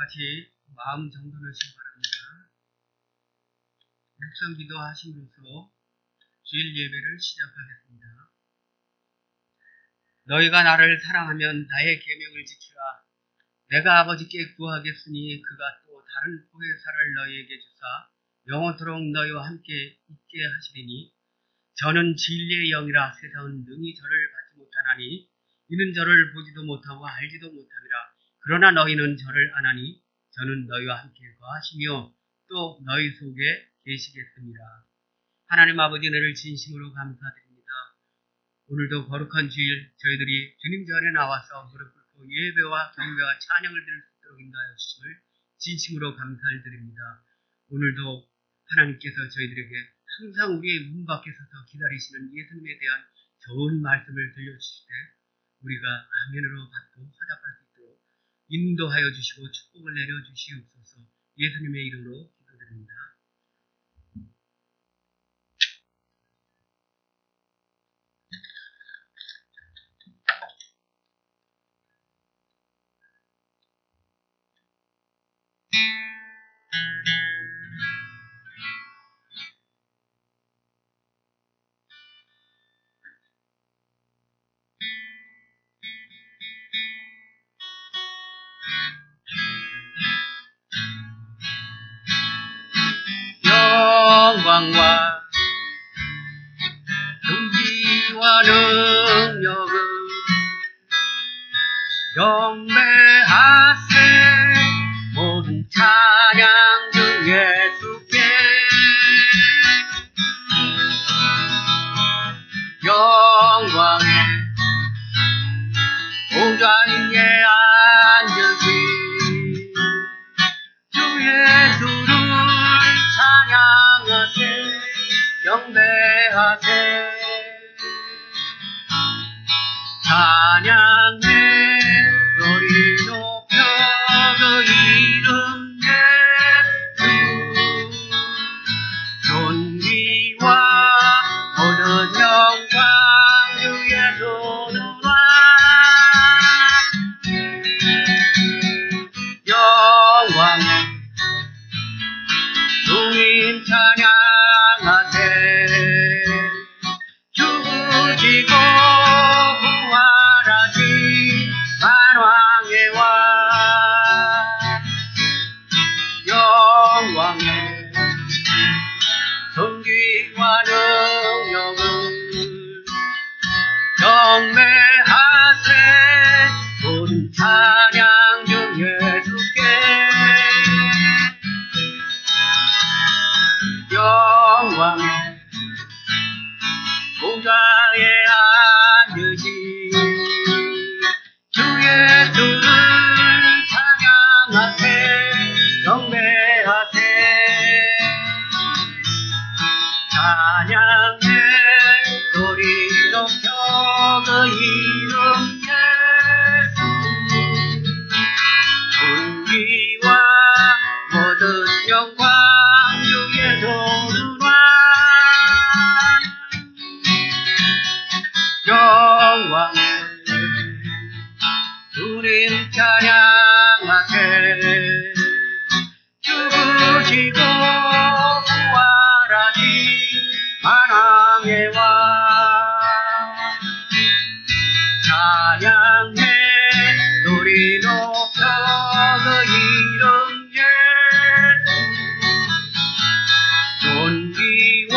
같이 마음 정돈하시기 바랍니다. 묵상 기도하심으로써 주일 예배를 시작하겠습니다. 너희가 나를 사랑하면 나의 계명을 지키라. 내가 아버지께 구하겠으니 그가 또 다른 보혜사를 너희에게 주사 영원토록 너희와 함께 있게 하시리니 저는 진리의 영이라. 세상은 능히 저를 받지 못하나니 이는 저를 보지도 못하고 알지도 못함이라. 그러나 너희는 저를 아나니 저는 너희와 함께 거하시며 또 너희 속에 계시겠습니다. 하나님 아버지, 은혜를 진심으로 감사드립니다. 오늘도 거룩한 주일 저희들이 주님 전에 나와서 무릎 꿇고 예배와 경배와 찬양을 드릴 수 있도록 인도하여 주심을 진심으로 감사를 드립니다. 오늘도 하나님께서 저희들에게 항상 우리의 문 밖에 서서 기다리시는 예수님에 대한 좋은 말씀을 들려주실 때 우리가 아멘으로 받고 화답할 수 있도록 인도하여 주시고 축복을 내려주시옵소서. 예수님의 이름으로 기도드립니다. 영광과 존귀와 능력은 경배하세. 모든 찬양 주 예수께 영광의 보좌 위에 앉으신 주 예수를 찬양하세. 경배하세. 찬양해 소리 높여 그 이름 예수. 존귀와 모든 영광 주의 손으로 영광에 주님 찬양하세. 죽으시고 부활하신 만왕의 왕. 영광에 존귀와 능력은 경배하세. 모든 찬양 주 예수께 영광에 보좌에 앉으신 주 예수를 찬양하세. 경배하세. 찬양해 소리 높여 그 이름 예수. 존귀와 모든 영광 주의 손으로 영광에 주님 찬양하세. 죽으시고 부활하신 만왕의 왕. 찬양해 소리 높여 그 이름 예수. 존귀와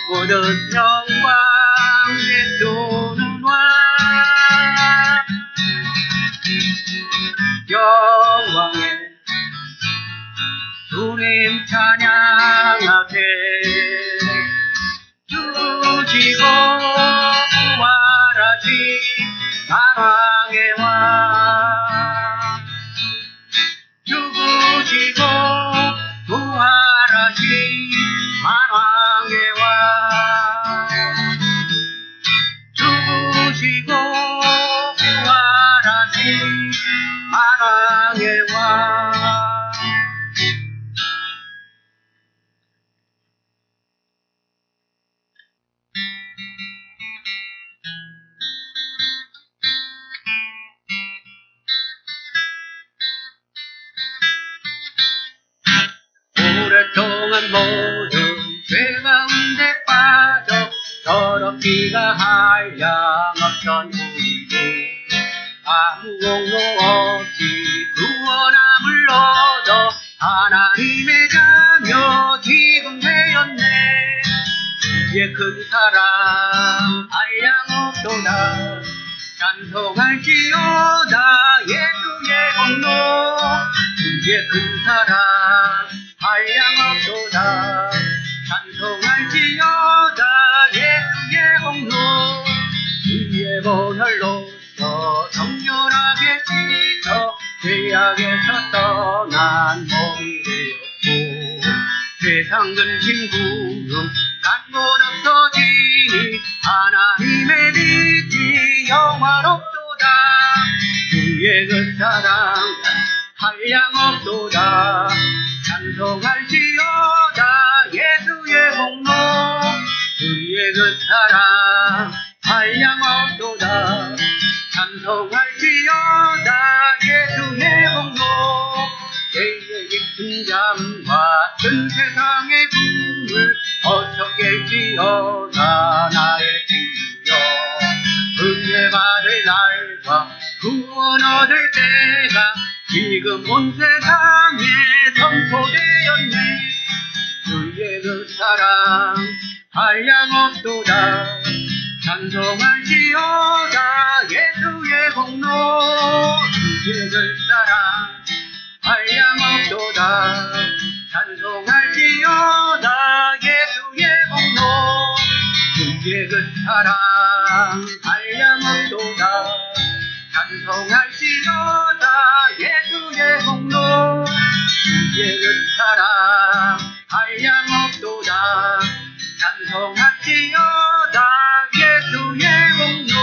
모든 영광 예수는 왕. 영광에 주님 찬양하세. 죽으시고 부활하신 만왕의 왕. 죽으시고 부활하신 만왕의 왕. 죽으시고 부활하신 만왕의 왕. 오랫동안 모든 죄 가운데 빠져 더럽기가 한량없던 우리들 아무 공로 없이 구원함을 얻어 하나님의 자녀 지금 되었네. 주의 큰 사랑 한량없도다. 찬송할지어다 예수의 공로. 주의 큰 사랑 한량없도다. 찬송할지어다 예수의 공로. 주의 보혈로서 정결하게 씻어 죄악에서 떠난 몸이 되었고 세상 근심 구름 간곳 없어지니 하나님의 빛이 영화롭도다. 주의 그 사랑 한량없도다. 찬송할지어다 예수의 공로. 주의 그 사랑 한량없도다. 찬송할지어다 예수의 공로. 죄의 깊은 잠과 큰 세상의 꿈을 어떻게일지어다 나의 친구여. 은혜 받을 날과 구원 얻을 때가 지금 온 세상에 선포되었네. 주의 그 사랑 한량없도다. 찬송할지어다 예수의 공로. 주의 그 사랑 한량없도다. 찬송할지어다 예수의 공로. 주의 그 사랑 한량없도다. 찬송할지어다 예수의 공로. 주의 그 사랑 한량없도다. 찬송할지어다 예수의 공로.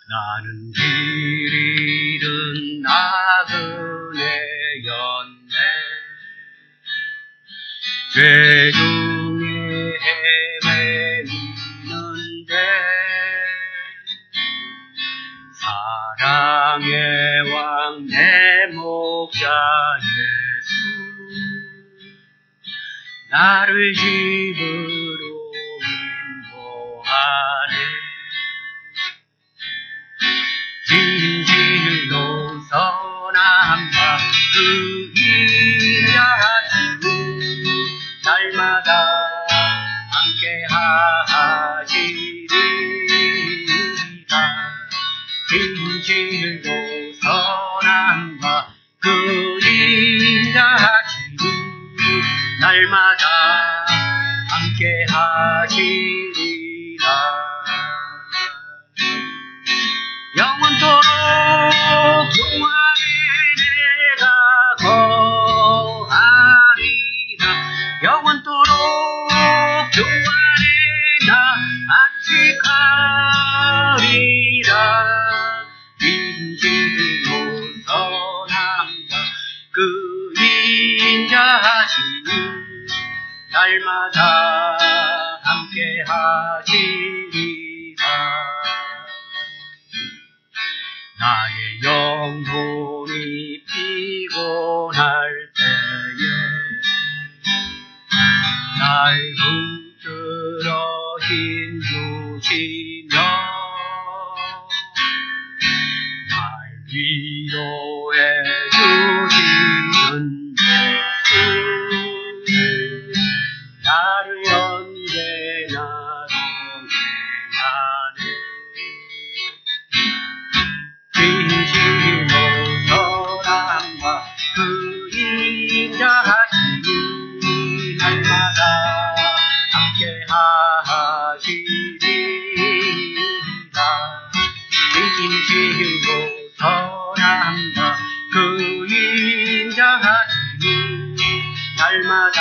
나는 길 잃은 나그네였네. 죄 중에 헤매는데 사랑의 왕 내 목자 예수 나를 집으로 인도하네. 진실로 선함과 그 인자하심은 날마다 함께 하시리라. 진실로 선함과 그 인자하심은 날마다 함께 하시리라. 영원토록 주 안에 내가 거하리라. 영원토록 주 안에 나 안식하리라. 진실로 선함과 그 인자하심은 날마다 함께 하시리라. 나의 영혼이 피곤할 때에 날 붙들어 힘주시며 날 위로해 주시는 예수 나를 언제나 동행하네. 진실로 선함과 그 인자하심이 날마다 함께 하시리라. 진실로 선함과 그 인자하심이 날마다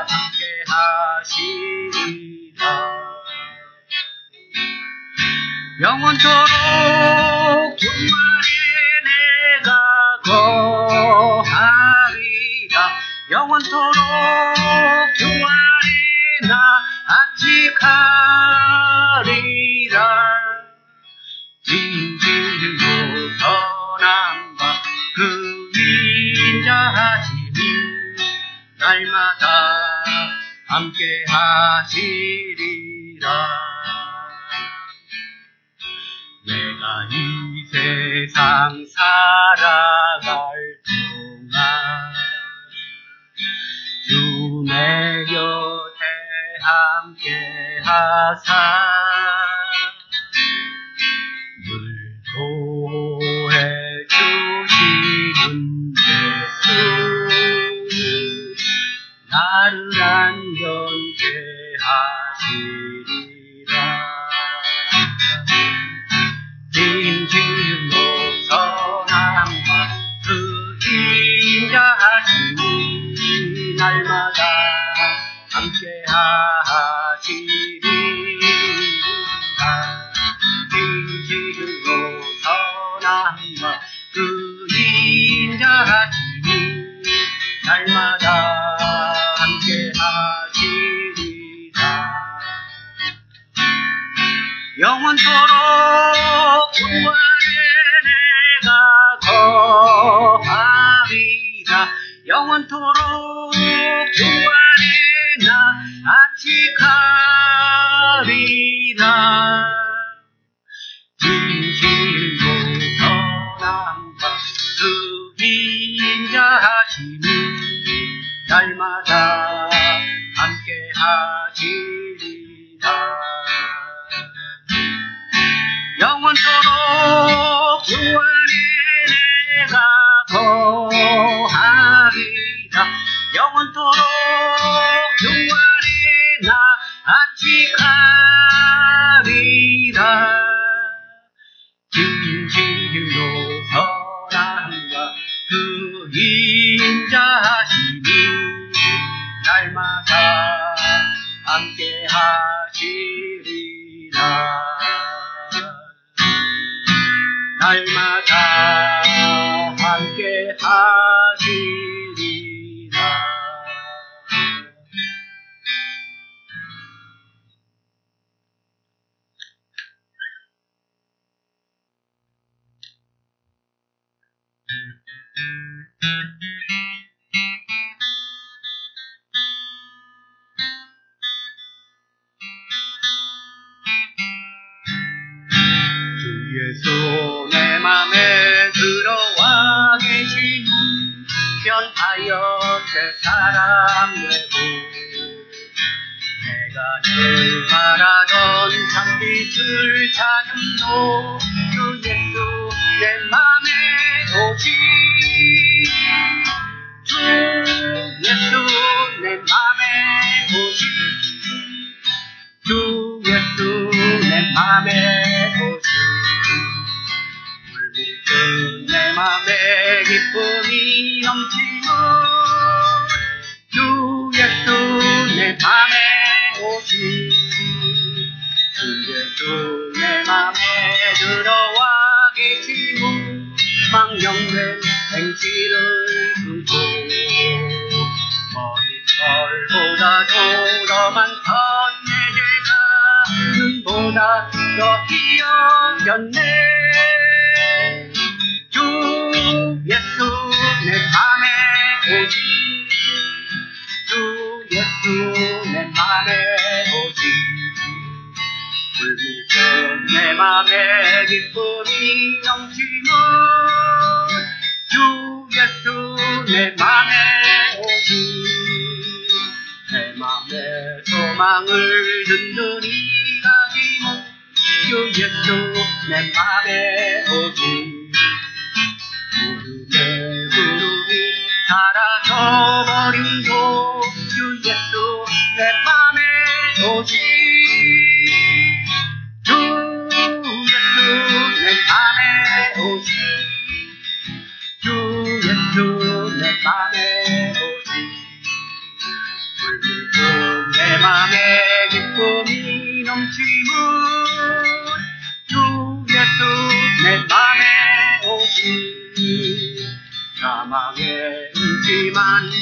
함께 하시리라. 영원토록 주 안에 내가 거하리라. 영원토록 주 안에 나 안식하리라. 진실로 선함과 그 인자하심이 날마다 함께 하시리라. 내가 이 세상 살아갈 동안 주 내 곁에 함께 하사 늘 도해 주시는 예수 나를 안전케 하시리라. 진실로 선함과 그 인자하심이 날마다 함께 하시리라. 진실로 선함과 그 인자하심이 날마다 함께 하시리라. 영원토록 주 안에 내가 거하리라. 영원토록 주 안에 나 안식하리라. 진실로 선함과 그 인자하심이 날마다 함께 하시리라. 영원토록 주 안에 내가 거하리라. 영원토록 주 안에 나 안식하리라. 진실로 선함과 그 인자하심이 날마다 함께 하시리라. 날마다 함께 하시리라. 주 예수 내 맘에 들어와 계시니 변하여 새 사람 되고 내가 늘 바라던 참빛을 찾음도 주 예수 내 맘에 오시. 주 예수 내 맘에 오시. 주 예수 내 맘에 오시. 물밀듯 내 맘에 기쁨이 넘치고 주 예수 내 맘에 오시. 주 예수 내 맘에 들어와 계시고 망령된 행실을 끊고 머리털보다도 더 많던 내 죄가 눈보다 더 희어졌네. 주 예수 내 맘에 오시. 주 예수 내 맘에 오시. 불빛은 내 맘에 기쁨이 넘치고 주 예수 내 맘에 오시. 내 맘에 소망을 든든히 가지고 주 예수 내 맘에 오시. 구름에 구름이 사라져버림도 주 예수 내 맘에 오시. 주 예수 내 맘에 오시. 주 예수 내 맘에 오시. 불빛은 내 맘에 기쁨이 넘치고 주 예수 내 맘에 오시니 사망의 음침한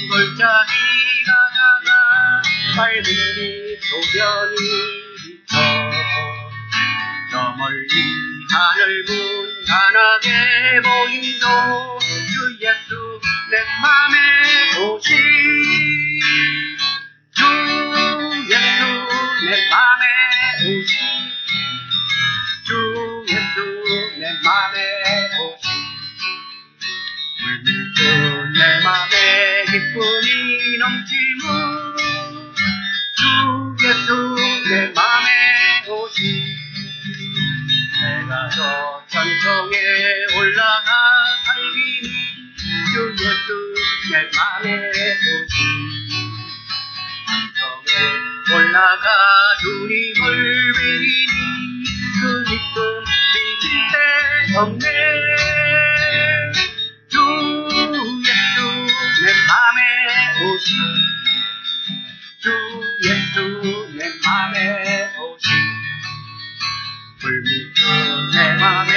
골짜기가 다가 밝은 빛 소변이 비쳐 저 멀리 하늘 문단하게 보인도 주 예수 내 맘에 오시 주 예수 내 맘에 오시 주 예수 내 맘에 오시 물밀듯 내 맘에 기쁨이 넘치는 주 예수 내 맘에 오시 내가 저 천성에 올라가 살기니 주 예수 내 맘에 오시 천성에 올라가 주님을 뵈리니 그 기쁨 잊을 데 없네 주 예수 내 맘에 오시 주 예수 내 맘에 오시 불미운 내 맘에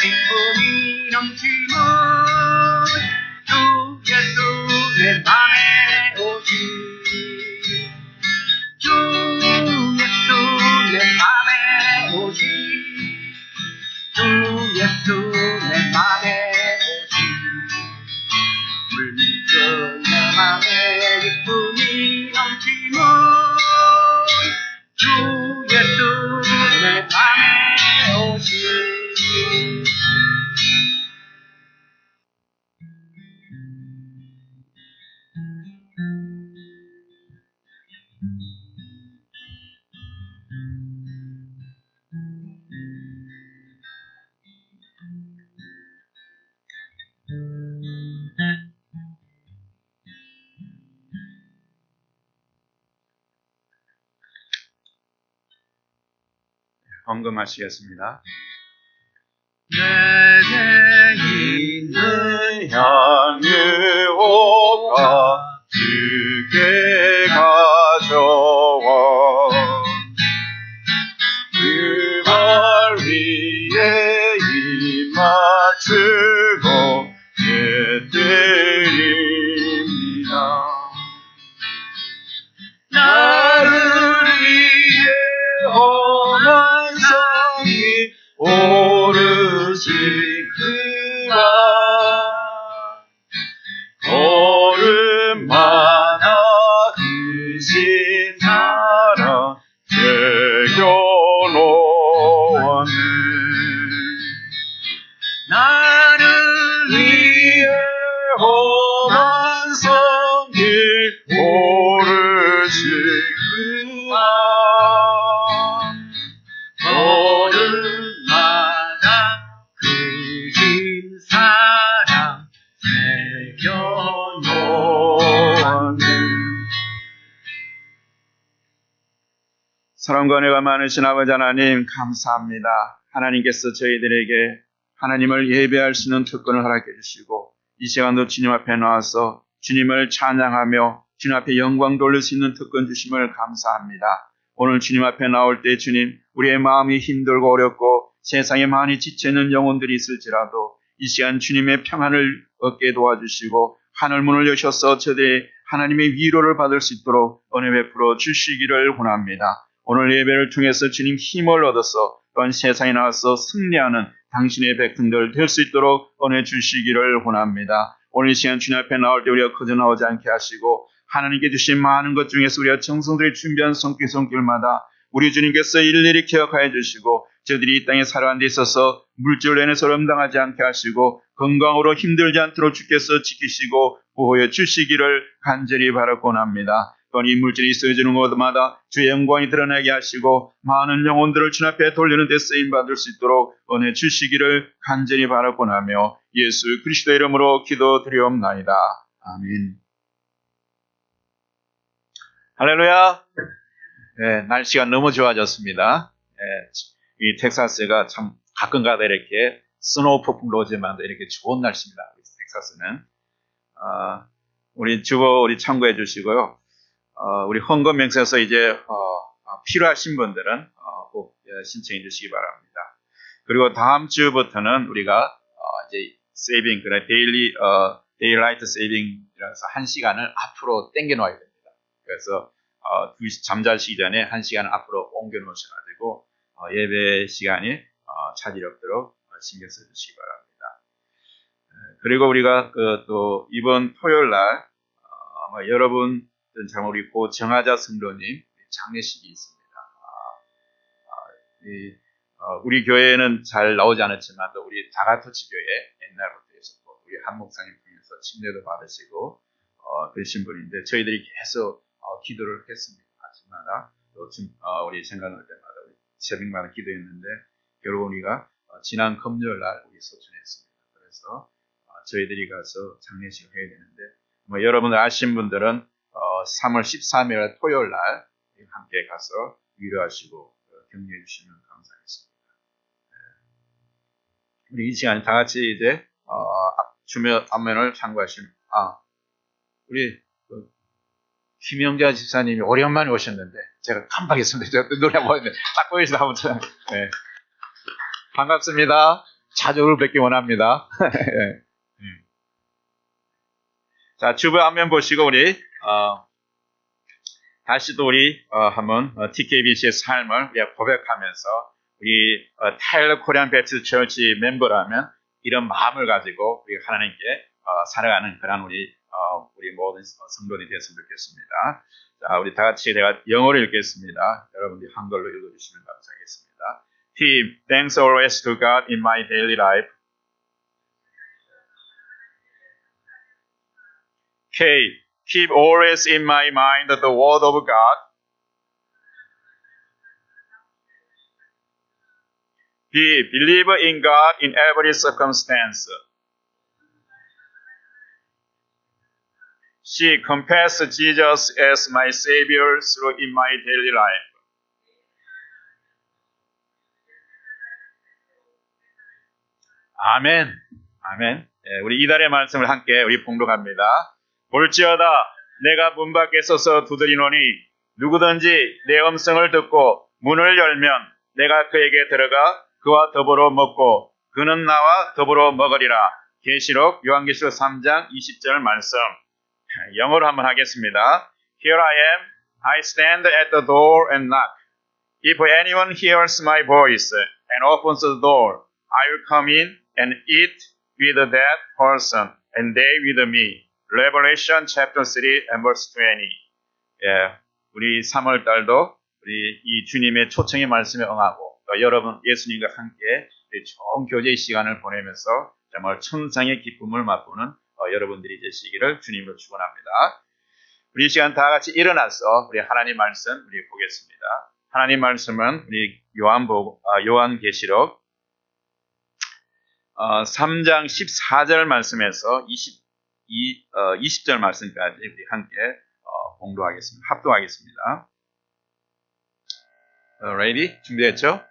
기쁨이 넘치는 주 예수 내 맘에 오시 주 예수 내 맘에 오시 주 예수 내 맘에 오시 불미운 내 맘에 기쁨이 넘치는 주 예수 내 맘에 오시 헌금하시겠습니다. 내게 있는 향유가 주께 가져와 그 발 위에 입 맞추고 예드립니다. 나를 위해 험한 성이 오르시구나. 걸음마다 크신 사랑 새겨놓았네. 나를 위해 험한 성이 오르시구나. 걸음마다 크신 사랑 새겨놓았네. 사랑과 은혜가 많으신 아버지 하나님 감사합니다. 하나님께서 저희들에게 하나님을 예배할 수 있는 특권을 허락해 주시고 이 시간도 주님 앞에 나와서 주님을 찬양하며 주님 앞에 영광 돌릴 수 있는 특권 주심을 감사합니다. 오늘 주님 앞에 나올 때 주님 우리의 마음이 힘들고 어렵고 세상에 많이 지쳐있는 영혼들이 있을지라도 이 시간 주님의 평안을 얻게 도와주시고 하늘문을 여셔서 저들의 하나님의 위로를 받을 수 있도록 은혜 베풀어 주시기를 원합니다. 오늘 예배를 통해서 주님 힘을 얻어서 또한 세상에 나와서 승리하는 당신의 백성들 될 수 있도록 은혜 주시기를 원합니다. 오늘 이 시간 주님 앞에 나올 때 우리가 거저 나오지 않게 하시고 하나님께 주신 많은 것 중에서 우리가 정성들이 준비한 손길마다 우리 주님께서 일일이 기억하여 주시고 저들이 이 땅에 살아가는 데 있어서 물질로 인해서 어려움당하지 않게 하시고 건강으로 힘들지 않도록 주께서 지키시고 보호해 주시기를 간절히 바라곤 합니다. 또한 이 물질이 있어지는 곳마다 주의 영광이 드러나게 하시고 많은 영혼들을 주님 앞에 돌리는 데 쓰임받을 수 있도록 은혜 주시기를 간절히 바라곤 하며 예수 그리스도의 이름으로 기도드리옵나이다. 아멘. 할렐루야. 네, 날씨가 너무 좋아졌습니다. 네, 이 텍사스가 참 가끔가다 이렇게 스노우 폭풍도 오지만 이렇게 좋은 날씨입니다. 텍사스는. 우리 주보 우리 참고해 주시고요. 우리 헌금 명세서 이제 필요하신 분들은 꼭 신청해 주시기 바랍니다. 그리고 다음 주부터는 우리가 이제 세이빙, 그래 데일라이트 세이빙이라서 1시간을 앞으로 당겨 놓아야 됩니다. 그래서 잠자시기 전에 1시간을 앞으로 옮겨 놓으셔가지고 예배 시간이 차질 없도록 신경 써주시기 바랍니다. 그리고 우리가 또 이번 토요일 날 아마 여러분 잘 모르고 정하자 성도님 장례식이 있습니다. 우리 교회는 잘 나오지 않았지만 또 우리 다가터치 교회 옛날부터 있었고 우리 한 목사님 통해서 침례도 받으시고 그러신 분인데 저희들이 계속 기도를 했습니다. 아침마다 또 우리 생각날 때마다 우리 새벽마다 기도했는데 결국 우리가 지난 금요일 날 우리 소천했습니다. 그래서 저희들이 가서 장례식을 해야 되는데 여러분들 아신 분들은 3월 13일 토요일 날 함께 가서 위로하시고 격려해 주시면 감사하겠습니다. 우리 이 시간에 다 같이 이제 주며 안면을 참고하시면 우리 김영자 집사님이 오랜만에 오셨는데 제가 깜빡했습니다. 제가 노래 한번 했는데 딱 보이시다 한번 네. 반갑습니다. 자주 뵙기 원합니다. 네. 자, 주부 안면 보시고 우리 다시 또 우리 한번 TKBC의 삶을 우리가 고백하면서 우리 타일러 코리안 베프티스트 처치 멤버라면 이런 마음을 가지고 우리 하나님께 살아가는 그런 우리 모든 성도들이 됐으면 좋겠습니다. 자, 우리 다 같이 내가 영어로 읽겠습니다. 여러분들이 한글로 읽어주시면 감사하겠습니다. Team, thanks always to God in my daily life. K, keep always in my mind the word of God. B, believe in God in every circumstance. C, confess Jesus as my Savior through in my daily life. 아멘. 아멘. 예, 우리 이달의 말씀을 함께 우리 봉독합니다. 볼지어다 내가 문 밖에 서서 두드리노니 누구든지 내 음성을 듣고 문을 열면 내가 그에게 들어가 그와 더불어 먹고 그는 나와 더불어 먹으리라. 계시록 요한계시록 3장 20절 말씀. 영어로 한번 하겠습니다. Here I am. I stand at the door and knock. If anyone hears my voice and opens the door, I will come in and eat with that person and they with me. Revelation chapter 3 and verse 20. 예, 우리 3월 달도 우리 이 주님의 초청의 말씀에 응하고 또 여러분 예수님과 함께 좋은 교제의 시간을 보내면서 정말 천상의 기쁨을 맛보는 여러분들이 되시기를 주님으로 축원합니다. 우리 이 시간 다 같이 일어나서 우리 하나님 말씀 우리 보겠습니다. 하나님 말씀은 우리 요한계시록 3장 14절 말씀에서 20절 말씀까지 우리 함께 공부하겠습니다. 합독하겠습니다. Ready? 준비됐죠?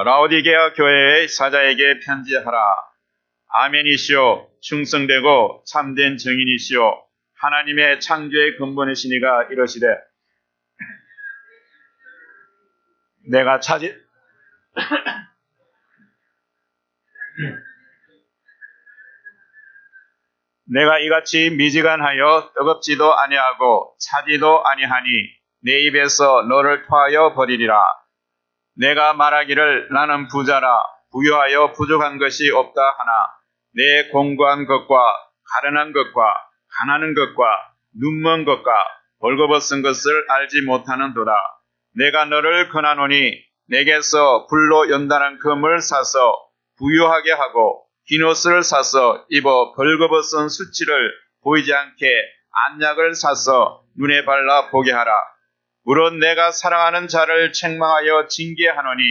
라오디게아 교회의 사자에게 편지하라. 아멘이시오. 충성되고 참된 증인이시오. 하나님의 창조의 근본이시니가 이러시되 내가 내가 이같이 미지간하여 뜨겁지도 아니하고 차지도 아니하니 내 입에서 너를 토하여 버리리라. 내가 말하기를 나는 부자라 부유하여 부족한 것이 없다 하나 내 공고한 것과 가련한 것과 가난한 것과 눈먼 것과 벌거벗은 것을 알지 못하는도다. 내가 너를 권하노니 내게서 불로 연단한 금을 사서 부유하게 하고 긴 옷을 사서 입어 벌거벗은 수치를 보이지 않게 안약을 사서 눈에 발라 보게 하라. 물론 내가 사랑하는 자를 책망하여 징계하노니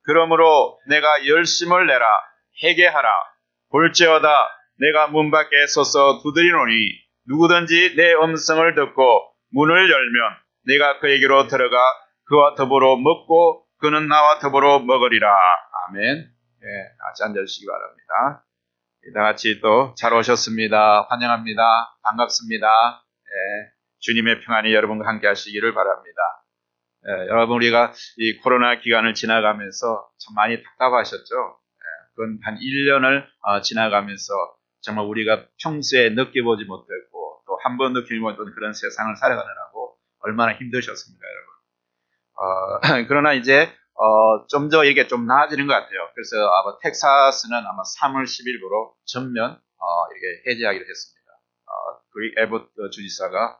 그러므로 내가 열심을 내라 회개하라. 볼지어다 내가 문 밖에 서서 두드리노니 누구든지 내 음성을 듣고 문을 열면 내가 그에게로 들어가 그와 더불어 먹고 그는 나와 더불어 먹으리라. 아멘. 예, 같이 앉아주시기 바랍니다. 다 같이 또 잘 오셨습니다. 환영합니다. 반갑습니다. 예, 주님의 평안이 여러분과 함께 하시기를 바랍니다. 여러분 우리가 이 코로나 기간을 지나가면서 참 많이 답답하셨죠. 그건 한 1년을 지나가면서 정말 우리가 평소에 느껴보지 못했고 또 한 번 느끼지 못했던 그런 세상을 살아가느라고 얼마나 힘드셨습니까, 여러분. 그러나 이제 좀 더 이게 좀 나아지는 것 같아요. 그래서 아마 텍사스는 아마 3월 10일부로 전면 이렇게 해제하기로 했습니다. 그 에봇 주지사가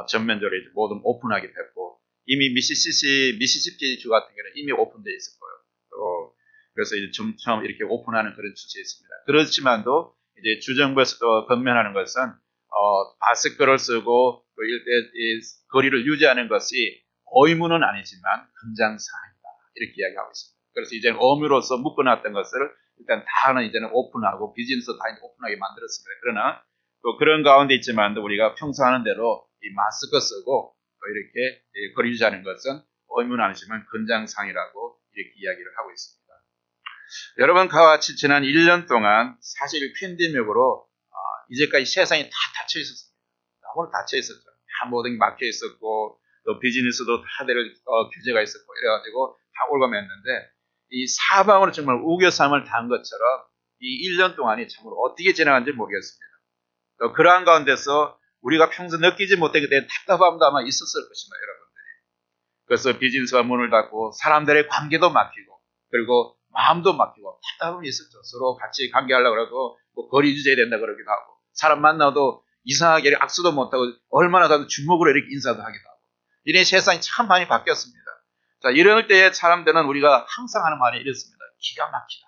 전면적으로 이제 모든 오픈하게 됐고 이미 미시시피 주 같은 경우는 이미 오픈되어 있을 거예요. 그래서 이제 처음 이렇게 오픈하는 그런 추세에 있습니다. 그렇지만도 이제 주정부에서 또 권면하는 것은 마스크를 쓰고 또 거리를 유지하는 것이 의무는 아니지만 권장사항이다 이렇게 이야기하고 있습니다. 그래서 이제는 의무로서 묶어놨던 것을 일단 다는 이제는 오픈하고 비즈니스 다 오픈하게 만들었습니다. 그러나 또 그런 가운데 있지만 우리가 평소 하는 대로 이 마스크 쓰고 또 이렇게 거리 유지하는 것은 의무는 아니지만 권장사항이라고 이렇게 이야기를 하고 있습니다. 여러분 그와 같이 지난 1년 동안 사실 팬데믹으로 이제까지 세상이 다 닫혀 있었습니다. 너무 닫혀 있었죠. 다 모든 게 막혀 있었고 또 비즈니스도 다들 규제가 있었고 이래가지고 다 올가맸는데 이 사방으로 정말 우겨쌈을 단 것처럼 이 1년 동안이 정말 어떻게 지나간지 모르겠습니다. 또 그러한 가운데서 우리가 평소 느끼지 못했기 때문에 답답함도 아마 있었을 것입니다, 여러분들이. 그래서 비즈니스가 문을 닫고 사람들의 관계도 막히고 그리고 마음도 막히고 답답함이 있었죠. 서로 같이 관계하려고 그러고 뭐 거리 유지해야 된다 그러기도 하고 사람 만나도 이상하게 악수도 못하고 얼마나 가도 주먹으로 이렇게 인사도 하기도 하고 이런 세상이 참 많이 바뀌었습니다. 자, 이럴 때에 사람들은 우리가 항상 하는 말이 이렇습니다. 기가 막히다.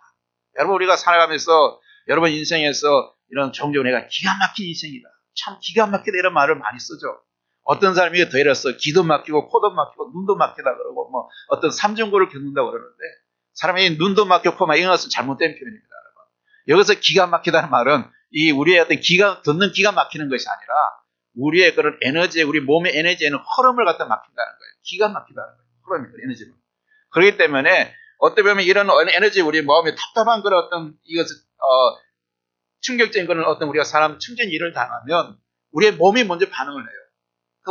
여러분 우리가 살아가면서 여러분 인생에서 이런 종종 내가 기가 막힌 인생이다. 참 기가 막히다 이런 말을 많이 쓰죠. 어떤 사람이 더 이래서 귀도 막히고 코도 막히고 눈도 막히다 그러고 뭐 어떤 삼중고를 겪는다고 그러는데 사람이 눈도 막혀 코만 이런 것은 잘못된 표현입니다. 여러분. 여기서 기가 막히다는 말은 이 우리의 어떤 듣는 기가 막히는 것이 아니라 우리의 그런 에너지에 우리 몸의 에너지에는 흐름을 갖다 막힌다는 거예요. 기가 막히다는 거예요. 흐름이 에너지는. 그렇기 때문에 어떻게 보면 이런 에너지 우리 마음에 답답한 그런 어떤 이것을 충격적인 그런 어떤 우리가 사람 충전 일을 당하면 우리의 몸이 먼저 반응을 해요.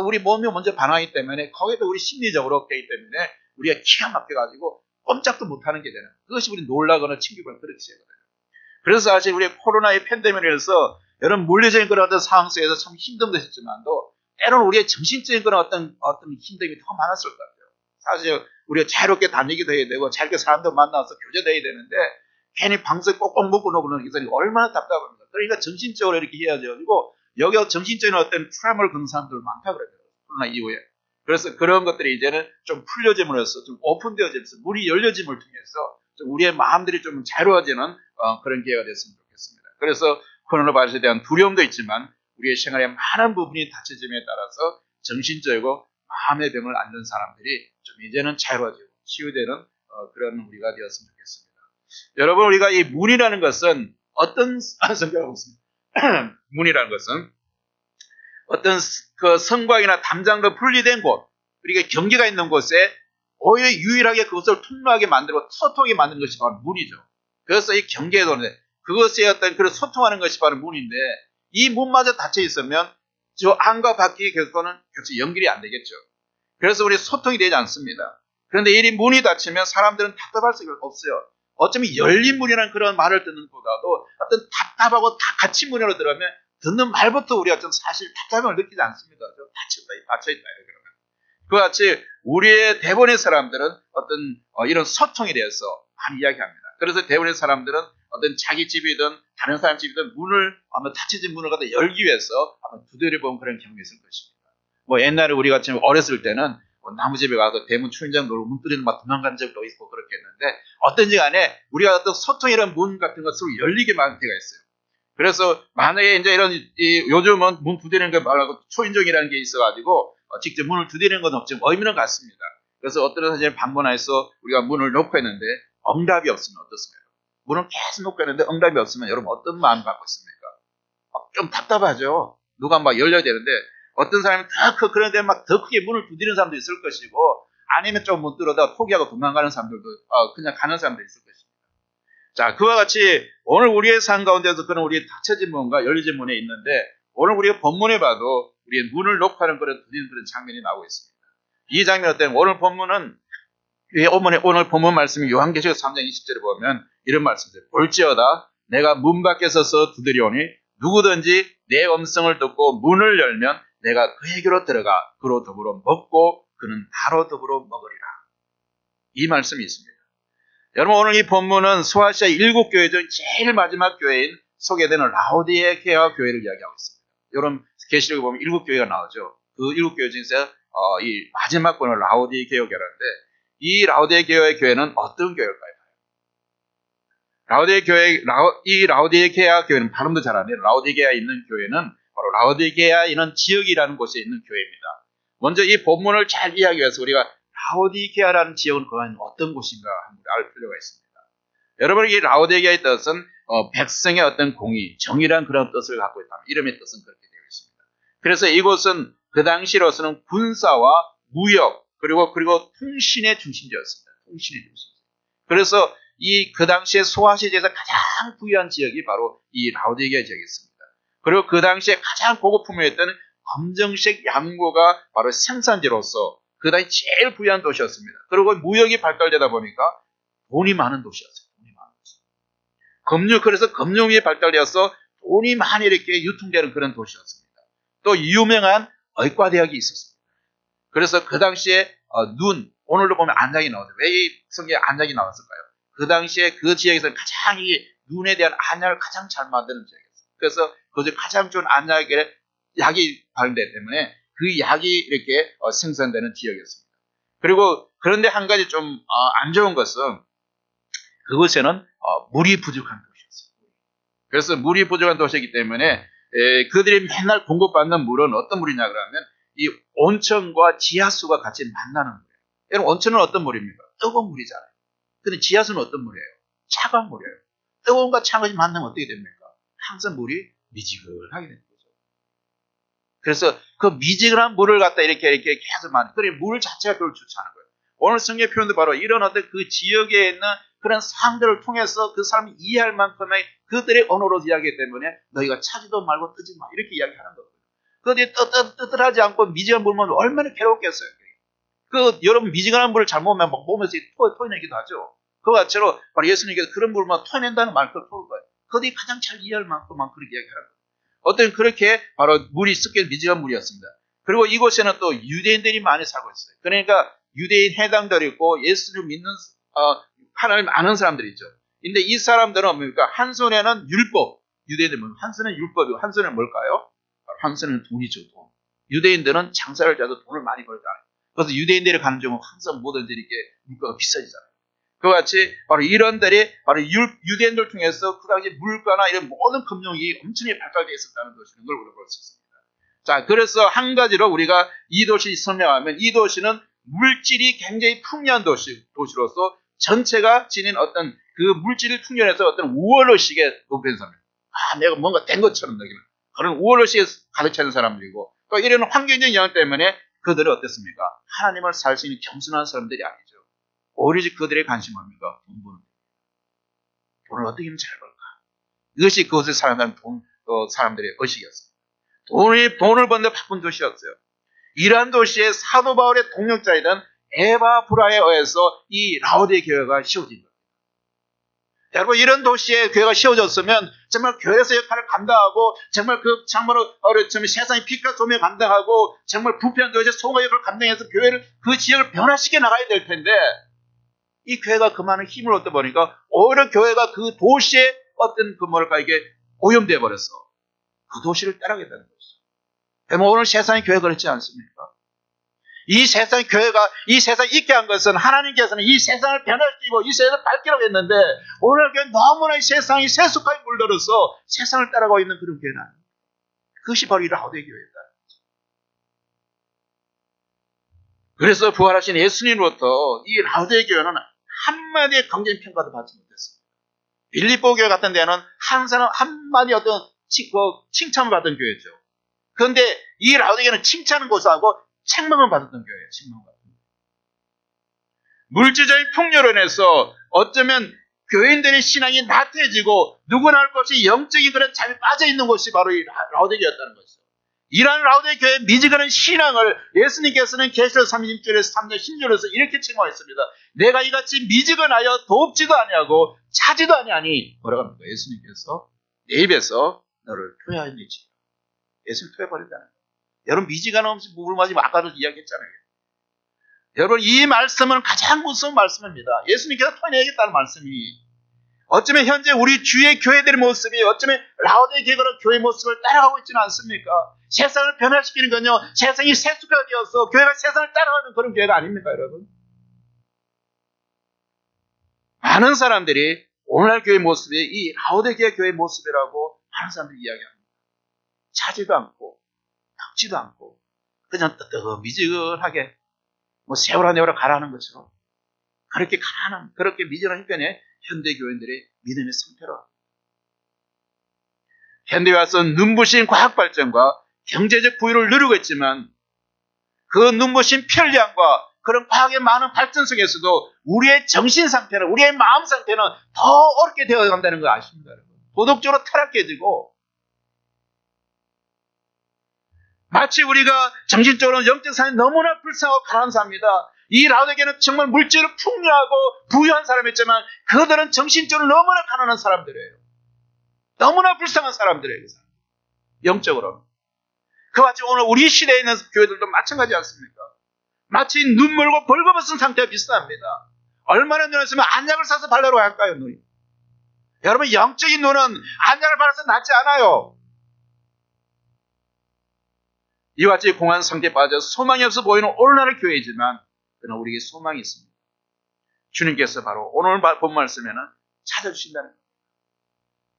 우리 몸이 먼저 반응하기 때문에 거기도 우리 심리적으로 되기 때문에 우리가 기가 막혀가지고 꼼짝도 못하는 게 되는 그것이 우리 놀라거나 충격을 그렇게 되거든요. 그래서 사실 우리 코로나의 팬데믹에서 여러분 물리적인 그런 어떤 상황 속에서 참 힘듦되셨지만도 때로는 우리의 정신적인 그런 어떤 힘듦이 더 많았을 것 같아요. 사실 우리가 자유롭게 다니기도 해야 되고 자유롭게 사람들 만나서 교제도 해야 되는데 괜히 방석 꼭꼭 묶어놓고 그러는 게 얼마나 답답합니까? 그러니까 정신적으로 이렇게 해야지고 여기가 정신적인 어떤 트라우마를 겪는 사람들 많다 그래요. 코로나 이후에. 그래서 그런 것들이 이제는 좀 풀려짐으로써 좀 오픈되어지면서 문이 열려짐을 통해서 좀 우리의 마음들이 좀 자유로워지는 그런 기회가 됐으면 좋겠습니다. 그래서 코로나 바이러스에 대한 두려움도 있지만 우리의 생활의 많은 부분이 닫혀짐에 따라서 정신적이고 마음의 병을 앓는 사람들이 좀 이제는 자유로워지고 치유되는 그런 우리가 되었으면 좋겠습니다. 여러분 우리가 이 문이라는 것은 어떤 성격을 있습니다. 문이라는 것은 어떤 그 성곽이나 담장도 분리된 곳, 그리고 경계가 있는 곳에 오히려 유일하게 그것을 통로하게 만들고 소통하게 만드는 것이 바로 문이죠. 그래서 이 경계도는 그것의 어떤 그런 소통하는 것이 바로 문인데 이 문마저 닫혀 있으면 저 안과 밖의 계속은 계속 연결이 안 되겠죠. 그래서 우리 소통이 되지 않습니다. 그런데 이 문이 닫히면 사람들은 답답할 수가 없어요. 어쩌면 열린 문이라는 그런 말을 듣는 것보다도 어떤 답답하고 다 같이 문으로 들어가면 듣는 말부터 우리가 좀 사실 답답함을 느끼지 않습니다. 좀 닫혀있다. 그러면. 그와 같이 우리의 대부분의 사람들은 어떤 이런 소통에 대해서 많이 이야기합니다. 그래서 대부분의 사람들은 어떤 자기 집이든 다른 사람 집이든 문을 아마 닫혀진 문을 갖다 열기 위해서 아마 두드려본 그런 경험이 있을 것입니다. 뭐 옛날에 우리가 지금 어렸을 때는 나무집에 가서 대문 초인장 놀고 문 뚫리는 막 도망간 적도 있고 그렇게 했는데 어떤지 간에 우리가 어떤 소통이라는 문 같은 것으로 열리게 만들 때가 있어요. 그래서 만약에 이제 이런 요즘은 문 두드리는 거 말하고 초인종이라는 게 있어가지고 직접 문을 두드리는 건 없지만 의미는 같습니다. 그래서 어떤 사람이 방문해서 우리가 문을 놓고 했는데 응답이 없으면 어떻습니까? 문을 계속 놓고 했는데 응답이 없으면 여러분 어떤 마음 갖고 있습니까? 좀 답답하죠. 누가 막 열려야 되는데 어떤 사람이 그런데 막 더 크게 문을 두드리는 사람도 있을 것이고 아니면 좀 못 들어다 포기하고 도망가는 사람들도 그냥 가는 사람도 있을 것입니다. 자, 그와 같이 오늘 우리의 삶 가운데서 그런 우리의 닫혀진 문과 열려진 문에 있는데 오늘 우리가 본문에 봐도 우리의 문을 놓고 하는 그런 두드리는 그런 장면이 나오고 있습니다. 이 장면 어때요? 오늘 본문은 오늘 본문 말씀이 요한계시록 3장 20절에 보면 이런 말씀이에요. 볼지어다 내가 문 밖에 서서 두드리오니 누구든지 내 음성을 듣고 문을 열면 내가 그에게로 들어가 그로 더불어 먹고 그는 나로 더불어 먹으리라. 이 말씀이 있습니다. 여러분 오늘 이 본문은 소아시아 7교회 중 제일 마지막 교회인 소개되는 라오디게아 교회를 이야기하고 있습니다. 여러분 계시록에 보면 7교회가 나오죠. 그 7교회 중에서 이 마지막 번호 라오디게아 교회인데 이 라오디게아 교회는 어떤 교회일까요? 라오디게아 교회는 발음도 잘 안 해요. 라오디게아에 있는 교회는 바로 라오디게아에 있는 지역이라는 곳에 있는 교회입니다. 먼저 이 본문을 잘 이해하기 위해서 우리가 라오디게아라는 지역은 과연 어떤 곳인가 알 필요가 있습니다. 여러분 이 라오디게아의 뜻은 백성의 어떤 공의, 정의란 그런 뜻을 갖고 있다. 이름의 뜻은 그렇게 되어 있습니다. 그래서 이곳은 그 당시로서는 군사와 무역 그리고 통신의 중심지였습니다. 통신의 중심. 그래서 그 당시에 소아시아에서 가장 부유한 지역이 바로 이 라오디게아 지역이었습니다. 그리고 그 당시에 가장 고급 품목이었던 검정색 양고가 바로 생산지로서 그 당시 제일 부유한 도시였습니다. 그리고 무역이 발달되다 보니까 돈이 많은 도시였어요. 그래서 금융이 발달되어서 돈이 많이 이렇게 유통되는 그런 도시였습니다. 또 유명한 의과대학이 있었습니다. 그래서 그 당시에 오늘도 보면 안장이 나오죠. 왜 이 성경에 안장이 나왔을까요? 그 당시에 그 지역에서 가장 이 눈에 대한 안약을 가장 잘 만드는 지역이었어요. 그래서 그중 가장 좋은 안약에 약이 발견되기 때문에 그 약이 이렇게 생산되는 지역이었습니다. 그런데 한 가지 좀 안 좋은 것은 그곳에는 물이 부족한 도시였어요. 그래서 물이 부족한 도시이기 때문에 그들이 맨날 공급받는 물은 어떤 물이냐 그러면 이 온천과 지하수가 같이 만나는 물이에요. 여러분 온천은 어떤 물입니까? 뜨거운 물이잖아요. 근데 지하수는 어떤 물이에요? 차가운 물이에요. 뜨거운과 차가운 것이 만나면 어떻게 됩니까? 항상 물이 미지근하게 되는 거죠. 그래서 그 미지근한 물을 갖다 이렇게 계속 그래 물 자체가 그걸 좋지 않은 거예요. 오늘 성경 표현도 바로 이런 어떤 그 지역에 있는 그런 상황들을 통해서 그 사람이 이해할 만큼의 그들의 언어로 이야기하기 때문에 너희가 차지도 말고 뜨지 마 이렇게 이야기하는 거예요. 그들이 뜨뜻하지 않고 미지근한 물만 얼마나 괴롭겠어요. 여러분 미지근한 물을 잘못 먹으면 몸에서 토해내기도 하죠. 그것처럼 바로 예수님께서 그런 물만 토해낸다는 말을 토할 거예요. 그들이 가장 잘 이해할 만큼만 그렇게 이야기하는 거예요. 어떤 그렇게 바로 물이 습게 미지근한 물이었습니다. 그리고 이곳에는 또 유대인들이 많이 살고 있어요. 그러니까 유대인 해당들이 있고 예수를 믿는 하나님 아는 사람들이 있죠. 근데 이 사람들은 뭡니까? 한 손에는 율법, 유대인들은 한 손에는 율법이고 한 손에는 뭘까요? 한 손에는 돈이죠. 돈. 유대인들은 장사를 해서 돈을 많이 벌잖아요. 그래서 유대인들이 가는 종은 항상 뭐든지 이렇게 물가가 비싸지잖아요. 그와 같이 바로 이런들이 바로 유대인들 통해서 그 당시 물가나 이런 모든 금융이 엄청나게 발달되어 있었다는 것을 우리가 볼 수 있습니다. 자, 그래서 한 가지로 우리가 이 도시 설명하면 이 도시는 물질이 굉장히 풍요한 도시로서 전체가 지닌 어떤 그 물질을 풍요해서 어떤 우월의식에 높은 사람. 내가 뭔가 된 것처럼 느끼는 그런 우월의식에 가득 차는 사람들이고 또 이런 환경적 영향 때문에 그들은 어땠습니까? 하나님을 살 수 있는 겸손한 사람들이 아니죠. 오로지 그들의 관심은 뭡니까? 돈 버는 돈을 어떻게 하면 잘 벌까? 이것이 그것을 사랑하는 사람들의 의식이었습니다. 돈을 버는데 바쁜 도시였어요. 이러한 도시의 사도 바울의 동역자이던 에바브라에 의해서 이 라오디게아 교회가 세워진 겁니다. 여러분 이런 도시에 교회가 세워졌으면 정말 교회에서 역할을 감당하고 정말 세상의 빛과 소명을 감당하고 정말 부패한 도시의 소가 역할을 감당해서 교회를 그 지역을 변화시켜 나가야 될 텐데 이 교회가 그 많은 힘을 얻다 보니까 오히려 교회가 그 도시에 어떤 이게 오염되어 버렸어. 그 도시를 따라가게 되는 거죠. 여러분 오늘 세상의 교회가 그렇지 않습니까? 이 세상 교회가 이 세상에 있게 한 것은 하나님께서는 이 세상을 변화시키고 이 세상을 밝히라고 했는데 오늘 교회 너무나 이 세상이 세속하게 물들어서 세상을 따라가고 있는 그런 교회는 아닙니다. 그것이 바로 이 라오디게아 교회다. 그래서 부활하신 예수님으로부터 이 라오디게아 교회는 한마디의 긍정 평가도 받지 못했습니다. 빌립보 교회 같은 데는 항상 한마디 어떤 칭찬을 받은 교회죠. 그런데 이 라오디게아는 칭찬은 고사하고 책망을 받았던 교회예요. 책망을 받았던 교회. 물질적인 풍요로 인해서 어쩌면 교인들의 신앙이 나태해지고 누구나 할 것이 영적인 그런 잠이 빠져있는 것이 바로 이 라오디게아였다는 것이죠. 이러한 라오디게아의 미지근한 신앙을 예수님께서는 계시록 30절에서 3절 10절에서 이렇게 칭호했습니다. 내가 이같이 미지근하여 돕지도 아니하고 차지도 아니하니 뭐라고 합니까? 예수님께서 내 입에서 너를 토해하니지. 예수님 토해버린다는 거예요. 여러분 미지근 없이 물 마시면 아까도 이야기했잖아요. 여러분 이 말씀은 가장 무서운 말씀입니다. 예수님께서 토해내겠다는 말씀이 어쩌면 현재 우리 주의 교회들의 모습이 어쩌면 라오디게아 교회 모습을 따라가고 있지는 않습니까? 세상을 변화시키는 건요, 세상이 세속화가 되어서 교회가 세상을 따라가는 그런 교회가 아닙니까, 여러분? 많은 사람들이 오늘날 교회 모습이 이 라오디게아 교회 모습이라고 많은 사람들이 이야기합니다. 차지도 않고, 덕지도 않고, 그냥 미지근하게, 세월아 내월아 가라는 것처럼, 그렇게 가난한, 그렇게 미지근한 형편의 현대 교인들의 믿음의 상태로 현대에 와서 눈부신 과학 발전과 경제적 부유를 누리고 있지만 그 눈부신 편리함과 그런 과학의 많은 발전 속에서도 우리의 정신 상태는 우리의 마음 상태는 더 어렵게 되어 간다는 거 아십니까? 여러분? 도덕적으로 타락해지고 마치 우리가 정신적으로 영적 상황이 너무나 불쌍하고 가난한 사람입니다. 이 라오디게아는 정말 물질을 풍요하고 부유한 사람이었지만 그들은 정신적으로 너무나 가난한 사람들이에요. 너무나 불쌍한 사람들이에요. 영적으로. 그와 같이 오늘 우리 시대에 있는 교회들도 마찬가지 않습니까? 마치 눈물고 벌거벗은 상태와 비슷합니다. 얼마나 눈을 쓰면 안약을 사서 바르러 할까요, 눈이? 여러분 영적인 눈은 안약을 바라서 낫지 않아요. 이와 같이 공한 상태에 빠져 소망이 없어 보이는 오늘날의 교회이지만 그러나 우리에게 소망이 있습니다. 주님께서 바로 오늘 본 말씀에는 찾아주신다는 겁니다.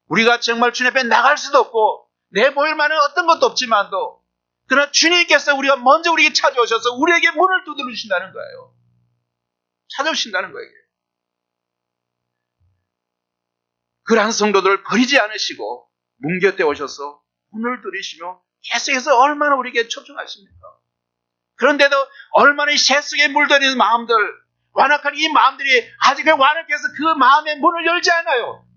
우리가 정말 주님 앞에 나갈 수도 없고 내 보일 만한 어떤 것도 없지만도 그러나 주님께서 우리가 먼저 우리에게 찾아오셔서 우리에게 문을 두드리신다는 거예요. 찾아오신다는 거예요. 그러한 성도들을 버리지 않으시고 문 곁에 오셔서 문을 두드리시며 계속해서 얼마나 우리에게 초청하십니까? 그런데도 얼마나 이 세속에 물들이는 마음들, 완악한 이 마음들이 아직 완악해서 그 마음의 문을 열지 않아요.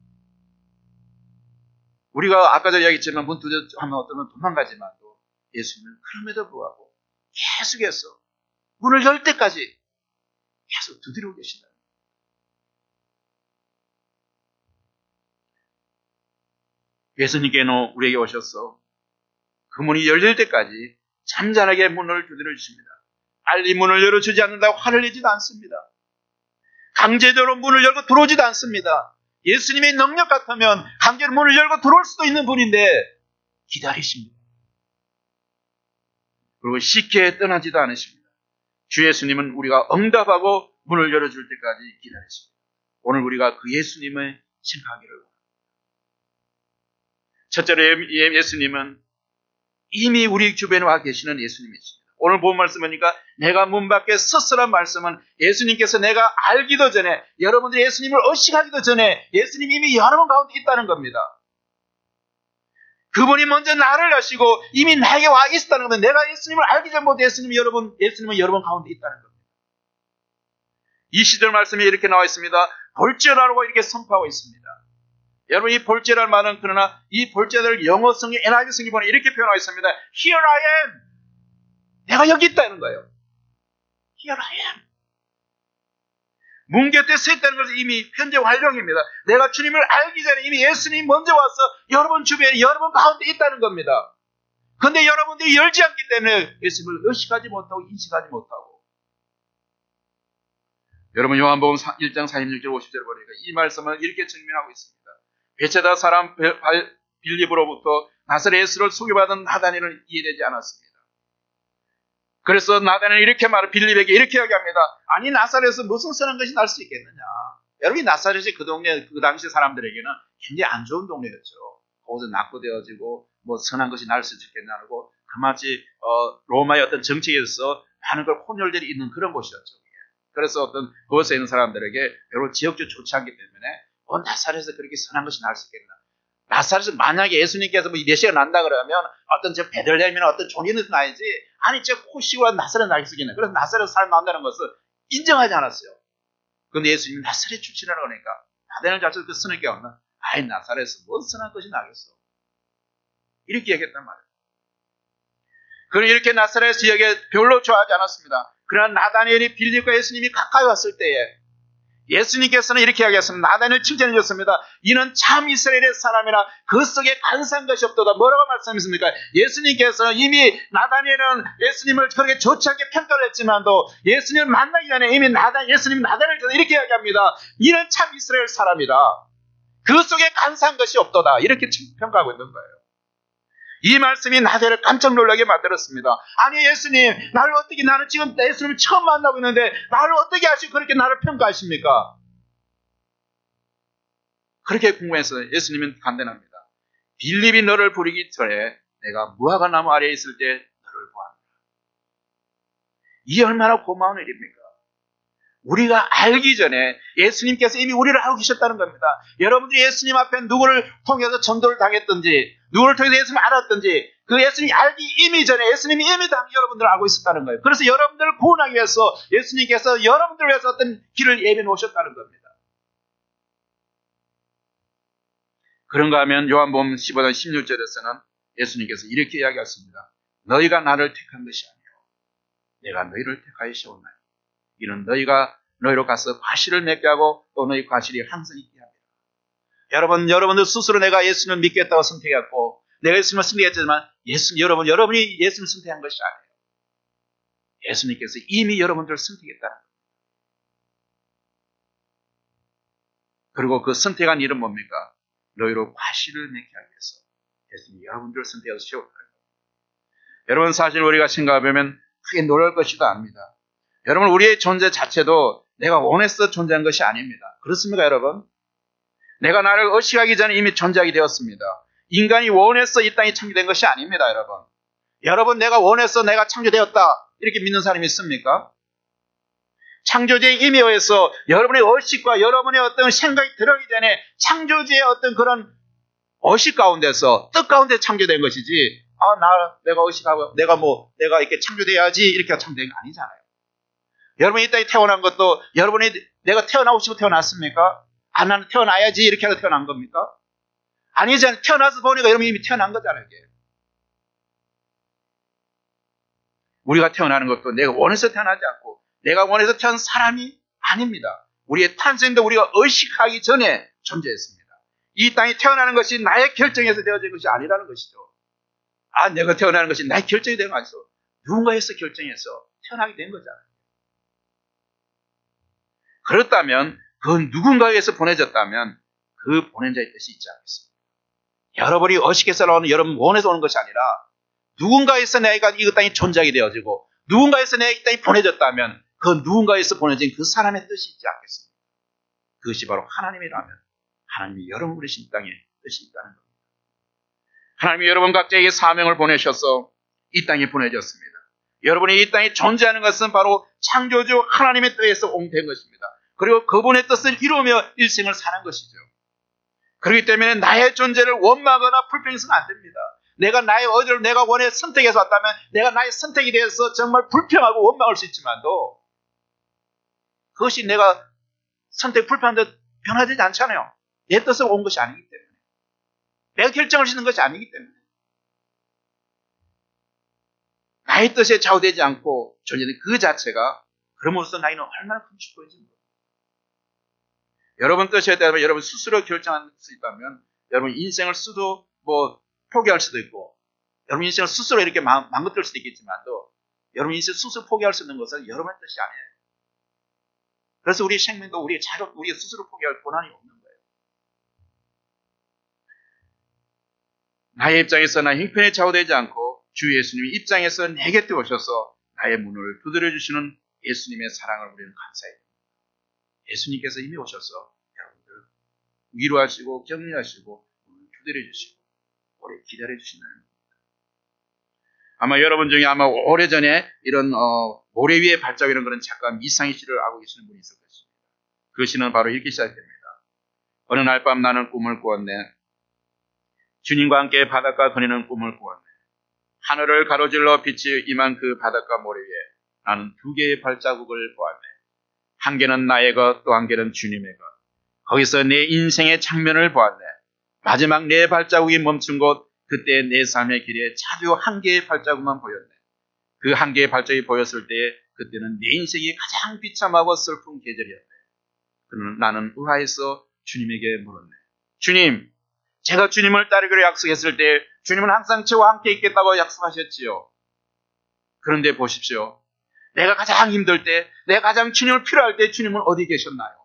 우리가 아까 전에 이야기했지만 문 두드려하면 어떤 도망가지만도 예수님은 그럼에도 불구하고 계속해서 문을 열 때까지 계속 두드리고 계신다. 예수님께는 우리에게 오셔서 그 문이 열릴 때까지 잠잠하게 문을 두드려 주십니다. 빨리 문을 열어주지 않는다고 화를 내지도 않습니다. 강제적으로 문을 열고 들어오지도 않습니다. 예수님의 능력 같으면 강제로 문을 열고 들어올 수도 있는 분인데 기다리십니다. 그리고 쉽게 떠나지도 않으십니다. 주 예수님은 우리가 응답하고 문을 열어줄 때까지 기다리십니다. 오늘 우리가 그 예수님을 생각하기를 원합니다. 첫째로 예수님은 이미 우리 주변에 와 계시는 예수님이십니다. 오늘 본 말씀이니까 내가 문 밖에 섰으란 말씀은 예수님께서 내가 알기도 전에 여러분들이 예수님을 의식하기도 전에 예수님이 이미 여러분 가운데 있다는 겁니다. 그분이 먼저 나를 아시고 이미 나에게 와 있다는 겁니다. 내가 예수님을 알기 전부터 예수님은 여러분 가운데 있다는 겁니다. 이 시절 말씀에 이렇게 나와 있습니다. 볼지어라고 이렇게 선포하고 있습니다. 여러분 이 볼지어라는 말은 그러나 이 볼지어라를 영어 성경 NIV 성경에 보면 이렇게 표현하고 있습니다. Here I am. 내가 여기 있다는 거예요. Here I am. 문 곁에 서 있다는 것은 이미 현재 완료입니다. 내가 주님을 알기 전에 이미 예수님이 먼저 와서 여러분 주변에 여러분 가운데 있다는 겁니다. 그런데 여러분들이 열지 않기 때문에 예수님을 의식하지 못하고 인식하지 못하고 여러분 요한복음 1장 46절 50절 보니까 이 말씀을 이렇게 증명하고 있습니다. 베세다 사람 빌립으로부터 나사렛 예수를 소개받은 나다니엘은 이해되지 않았습니다. 그래서 나다니엘은 이렇게 빌립에게 이렇게 이야기합니다. 아니 나사렛에서 무슨 선한 것이 날 수 있겠느냐. 여러분 나사렛이 그 동네 그 당시 사람들에게는 굉장히 안 좋은 동네였죠. 거기서 낙고되어지고 뭐 선한 것이 날 수 있겠냐고 그마치 로마의 어떤 정책에서 많은 걸 혼혈들이 있는 그런 곳이었죠. 그래서 어떤 그곳에 있는 사람들에게 별로 지역적 좋지 않기 때문에 나사렛에서 그렇게 선한 것이 날 수 있겠나. 나사렛에서 만약에 예수님께서 뭐 메시아가 난다 그러면 어떤 저 베들레헴이나 어떤 존이는 나야지 아니 저 코시고라 나사렛 날 수 있겠나. 그래서 나사렛에서 사람 나온다는 것을 인정하지 않았어요. 그런데 예수님이 나사렛 출신이라고 그러니까 나다니엘 자체도 그 선하게 없나. 아이 나사렛에서 뭔 선한 것이 나겠어. 이렇게 얘기했단 말이에요. 그는 이렇게 나사렛 지역에 별로 좋아하지 않았습니다. 그러나 나다니엘이 빌립과 예수님이 가까이 왔을 때에 예수님께서는 이렇게 이야기했습니다. 나다니엘 칭찬해 줬습니다. 이는 참 이스라엘의 사람이라 그 속에 간사한 것이 없도다. 뭐라고 말씀하십니까? 예수님께서는 이미 나다니엘은 예수님을 그렇게 좋지 않게 평가를 했지만도 예수님을 만나기 전에 이미 예수님 나다니엘 전에 이렇게 이야기합니다. 이는 참 이스라엘 사람이라 그 속에 간사한 것이 없도다. 이렇게 평가하고 있는 거예요. 이 말씀이 나다니엘을 깜짝 놀라게 만들었습니다. 아니 예수님, 나는 지금 예수님을 처음 만나고 있는데 나를 어떻게 하시고 그렇게 나를 평가하십니까? 그렇게 궁금해서 예수님은 간단합니다. 빌립이 너를 부르기 전에 내가 무화과 나무 아래에 있을 때 너를 보았다. 이게 얼마나 고마운 일입니까? 우리가 알기 전에 예수님께서 이미 우리를 알고 계셨다는 겁니다. 여러분들이 예수님 앞에 누구를 통해서 전도를 당했든지 누구를 통해서 예수님을 알았든지 그 예수님이 알기 이미 전에 예수님이 이미 다 여러분들을 알고 있었다는 거예요. 그래서 여러분들을 구원하기 위해서 예수님께서 여러분들을 위해서 어떤 길을 예비해 놓으셨다는 겁니다. 그런가 하면 요한복음 15장 16절에서는 예수님께서 이렇게 이야기했습니다. 너희가 나를 택한 것이 아니요 내가 너희를 택하였사오나니 이는 너희가 너희로 가서 과실을 맺게 하고 또 너희 과실이 항상 있게 합니다. 여러분들 스스로 내가 예수님을 믿겠다고 선택했고 내가 예수님을 선택했지만 여러분이 예수님을 선택한 것이 아니에요. 예수님께서 이미 여러분들을 선택했다는 거예요. 그리고 그 선택한 일은 뭡니까? 너희로 과실을 맺게 하기 위해서 예수님이 여러분들을 선택해서 세웠다는 거예요. 여러분 사실 우리가 생각해보면 크게 놀랄 것이도 아닙니다. 여러분 우리의 존재 자체도 내가 원해서 존재한 것이 아닙니다. 그렇습니까 여러분? 내가 나를 의식하기 전에 이미 존재하게 되었습니다. 인간이 원해서 이 땅에 창조된 것이 아닙니다 여러분. 여러분 내가 원해서 내가 창조되었다 이렇게 믿는 사람이 있습니까? 창조주의 임의에 의해서 여러분의 의식과 여러분의 어떤 생각이 들어오기 전에 창조주의 어떤 그런 의식 가운데서 뜻 가운데 창조된 것이지 내가 의식하고 내가 이렇게 창조돼야지 이렇게 창조된 게 아니잖아요. 여러분이 이 땅에 태어난 것도 여러분이 내가 태어나고 싶어 태어났습니까? 나는 태어나야지 이렇게 해서 태어난 겁니까? 아니잖아요. 태어나서 보니까 여러분이 이미 태어난 거잖아요. 이게. 우리가 태어나는 것도 내가 원해서 태어나지 않고 내가 원해서 태어난 사람이 아닙니다. 우리의 탄생도 우리가 의식하기 전에 존재했습니다. 이 땅에 태어나는 것이 나의 결정에서 되어진 것이 아니라는 것이죠. 내가 태어나는 것이 나의 결정이 된 거 아니죠. 누군가에서 결정해서 태어나게 된 거잖아요. 그렇다면 그 누군가에서 보내졌다면 그 보낸 자의 뜻이 있지 않겠습니까? 여러분이 의식해서 나오는 여러분 원해서 오는 것이 아니라 누군가에서 내가 이 땅에 존재하게 되어지고 누군가에서 내가 이 땅에 보내졌다면 그 누군가에서 보내진 그 사람의 뜻이 있지 않겠습니까? 그것이 바로 하나님이라면 하나님이 여러분 부르신 이 땅에 뜻이 있다는 겁니다. 하나님이 여러분 각자에게 사명을 보내셔서 이 땅에 보내졌습니다. 여러분이 이 땅에 존재하는 것은 바로 창조주 하나님의 뜻에서 된 것입니다. 그리고 그분의 뜻을 이루며 일생을 사는 것이죠. 그렇기 때문에 나의 존재를 원망하거나 불평해서는 안 됩니다. 내가 나의 어디를 내가 원해 선택해서 왔다면 내가 나의 선택에 대해서 정말 불평하고 원망할 수 있지만도 그것이 내가 선택 불평한데 변화되지 않잖아요. 내 뜻으로 온 것이 아니기 때문에. 내가 결정할 수 있는 것이 아니기 때문에. 나의 뜻에 좌우되지 않고 존재는 그 자체가 그럼으로써 나에게는 얼마나 큰 축복인지 모릅니다. 여러분 뜻에 따르면 여러분 스스로 결정할 수 있다면 여러분 인생을 포기할 수도 있고 여러분 인생을 스스로 이렇게 망가뜨릴 수도 있겠지만도 여러분 인생 스스로 포기할 수 있는 것은 여러분의 뜻이 아니에요. 그래서 우리 생명도 우리 스스로 포기할 권한이 없는 거예요. 나의 입장에서 나 형편에 좌우되지 않고 주 예수님의 입장에서 내 곁에 오셔서 나의 문을 두드려 주시는 예수님의 사랑을 우리는 감사해요. 예수님께서 이미 오셔서 여러분들 위로하시고 격려하시고 문을 두드려 주시고 오래 기다려 주신다는 겁니다. 아마 여러분 중에 오래전에 이런 모래 위에 발자국이라는 그런 작가 미상희 씨를 알고 계시는 분이 있을 것입니다. 그 시는 바로 이렇게 시작됩니다. 어느 날 밤 나는 꿈을 꾸었네. 주님과 함께 바닷가 거니는 꿈을 꾸었네. 하늘을 가로질러 빛이 임한 그 바닷가 모래 위에 나는 두 개의 발자국을 보았네. 한 개는 나의 것, 또 한 개는 주님의 것. 거기서 내 인생의 장면을 보았네. 마지막 내 발자국이 멈춘 곳, 그때 내 삶의 길에 자주 한 개의 발자국만 보였네. 그 한계의 발전이 보였을 때에 그때는 내 인생이 가장 비참하고 슬픈 계절이었대. 그는 나는 의아해서 주님에게 물었네. 주님, 제가 주님을 따르기로 약속했을 때 주님은 항상 저와 함께 있겠다고 약속하셨지요. 그런데 보십시오. 내가 가장 힘들 때, 내가 가장 주님을 필요할 때 주님은 어디 계셨나요?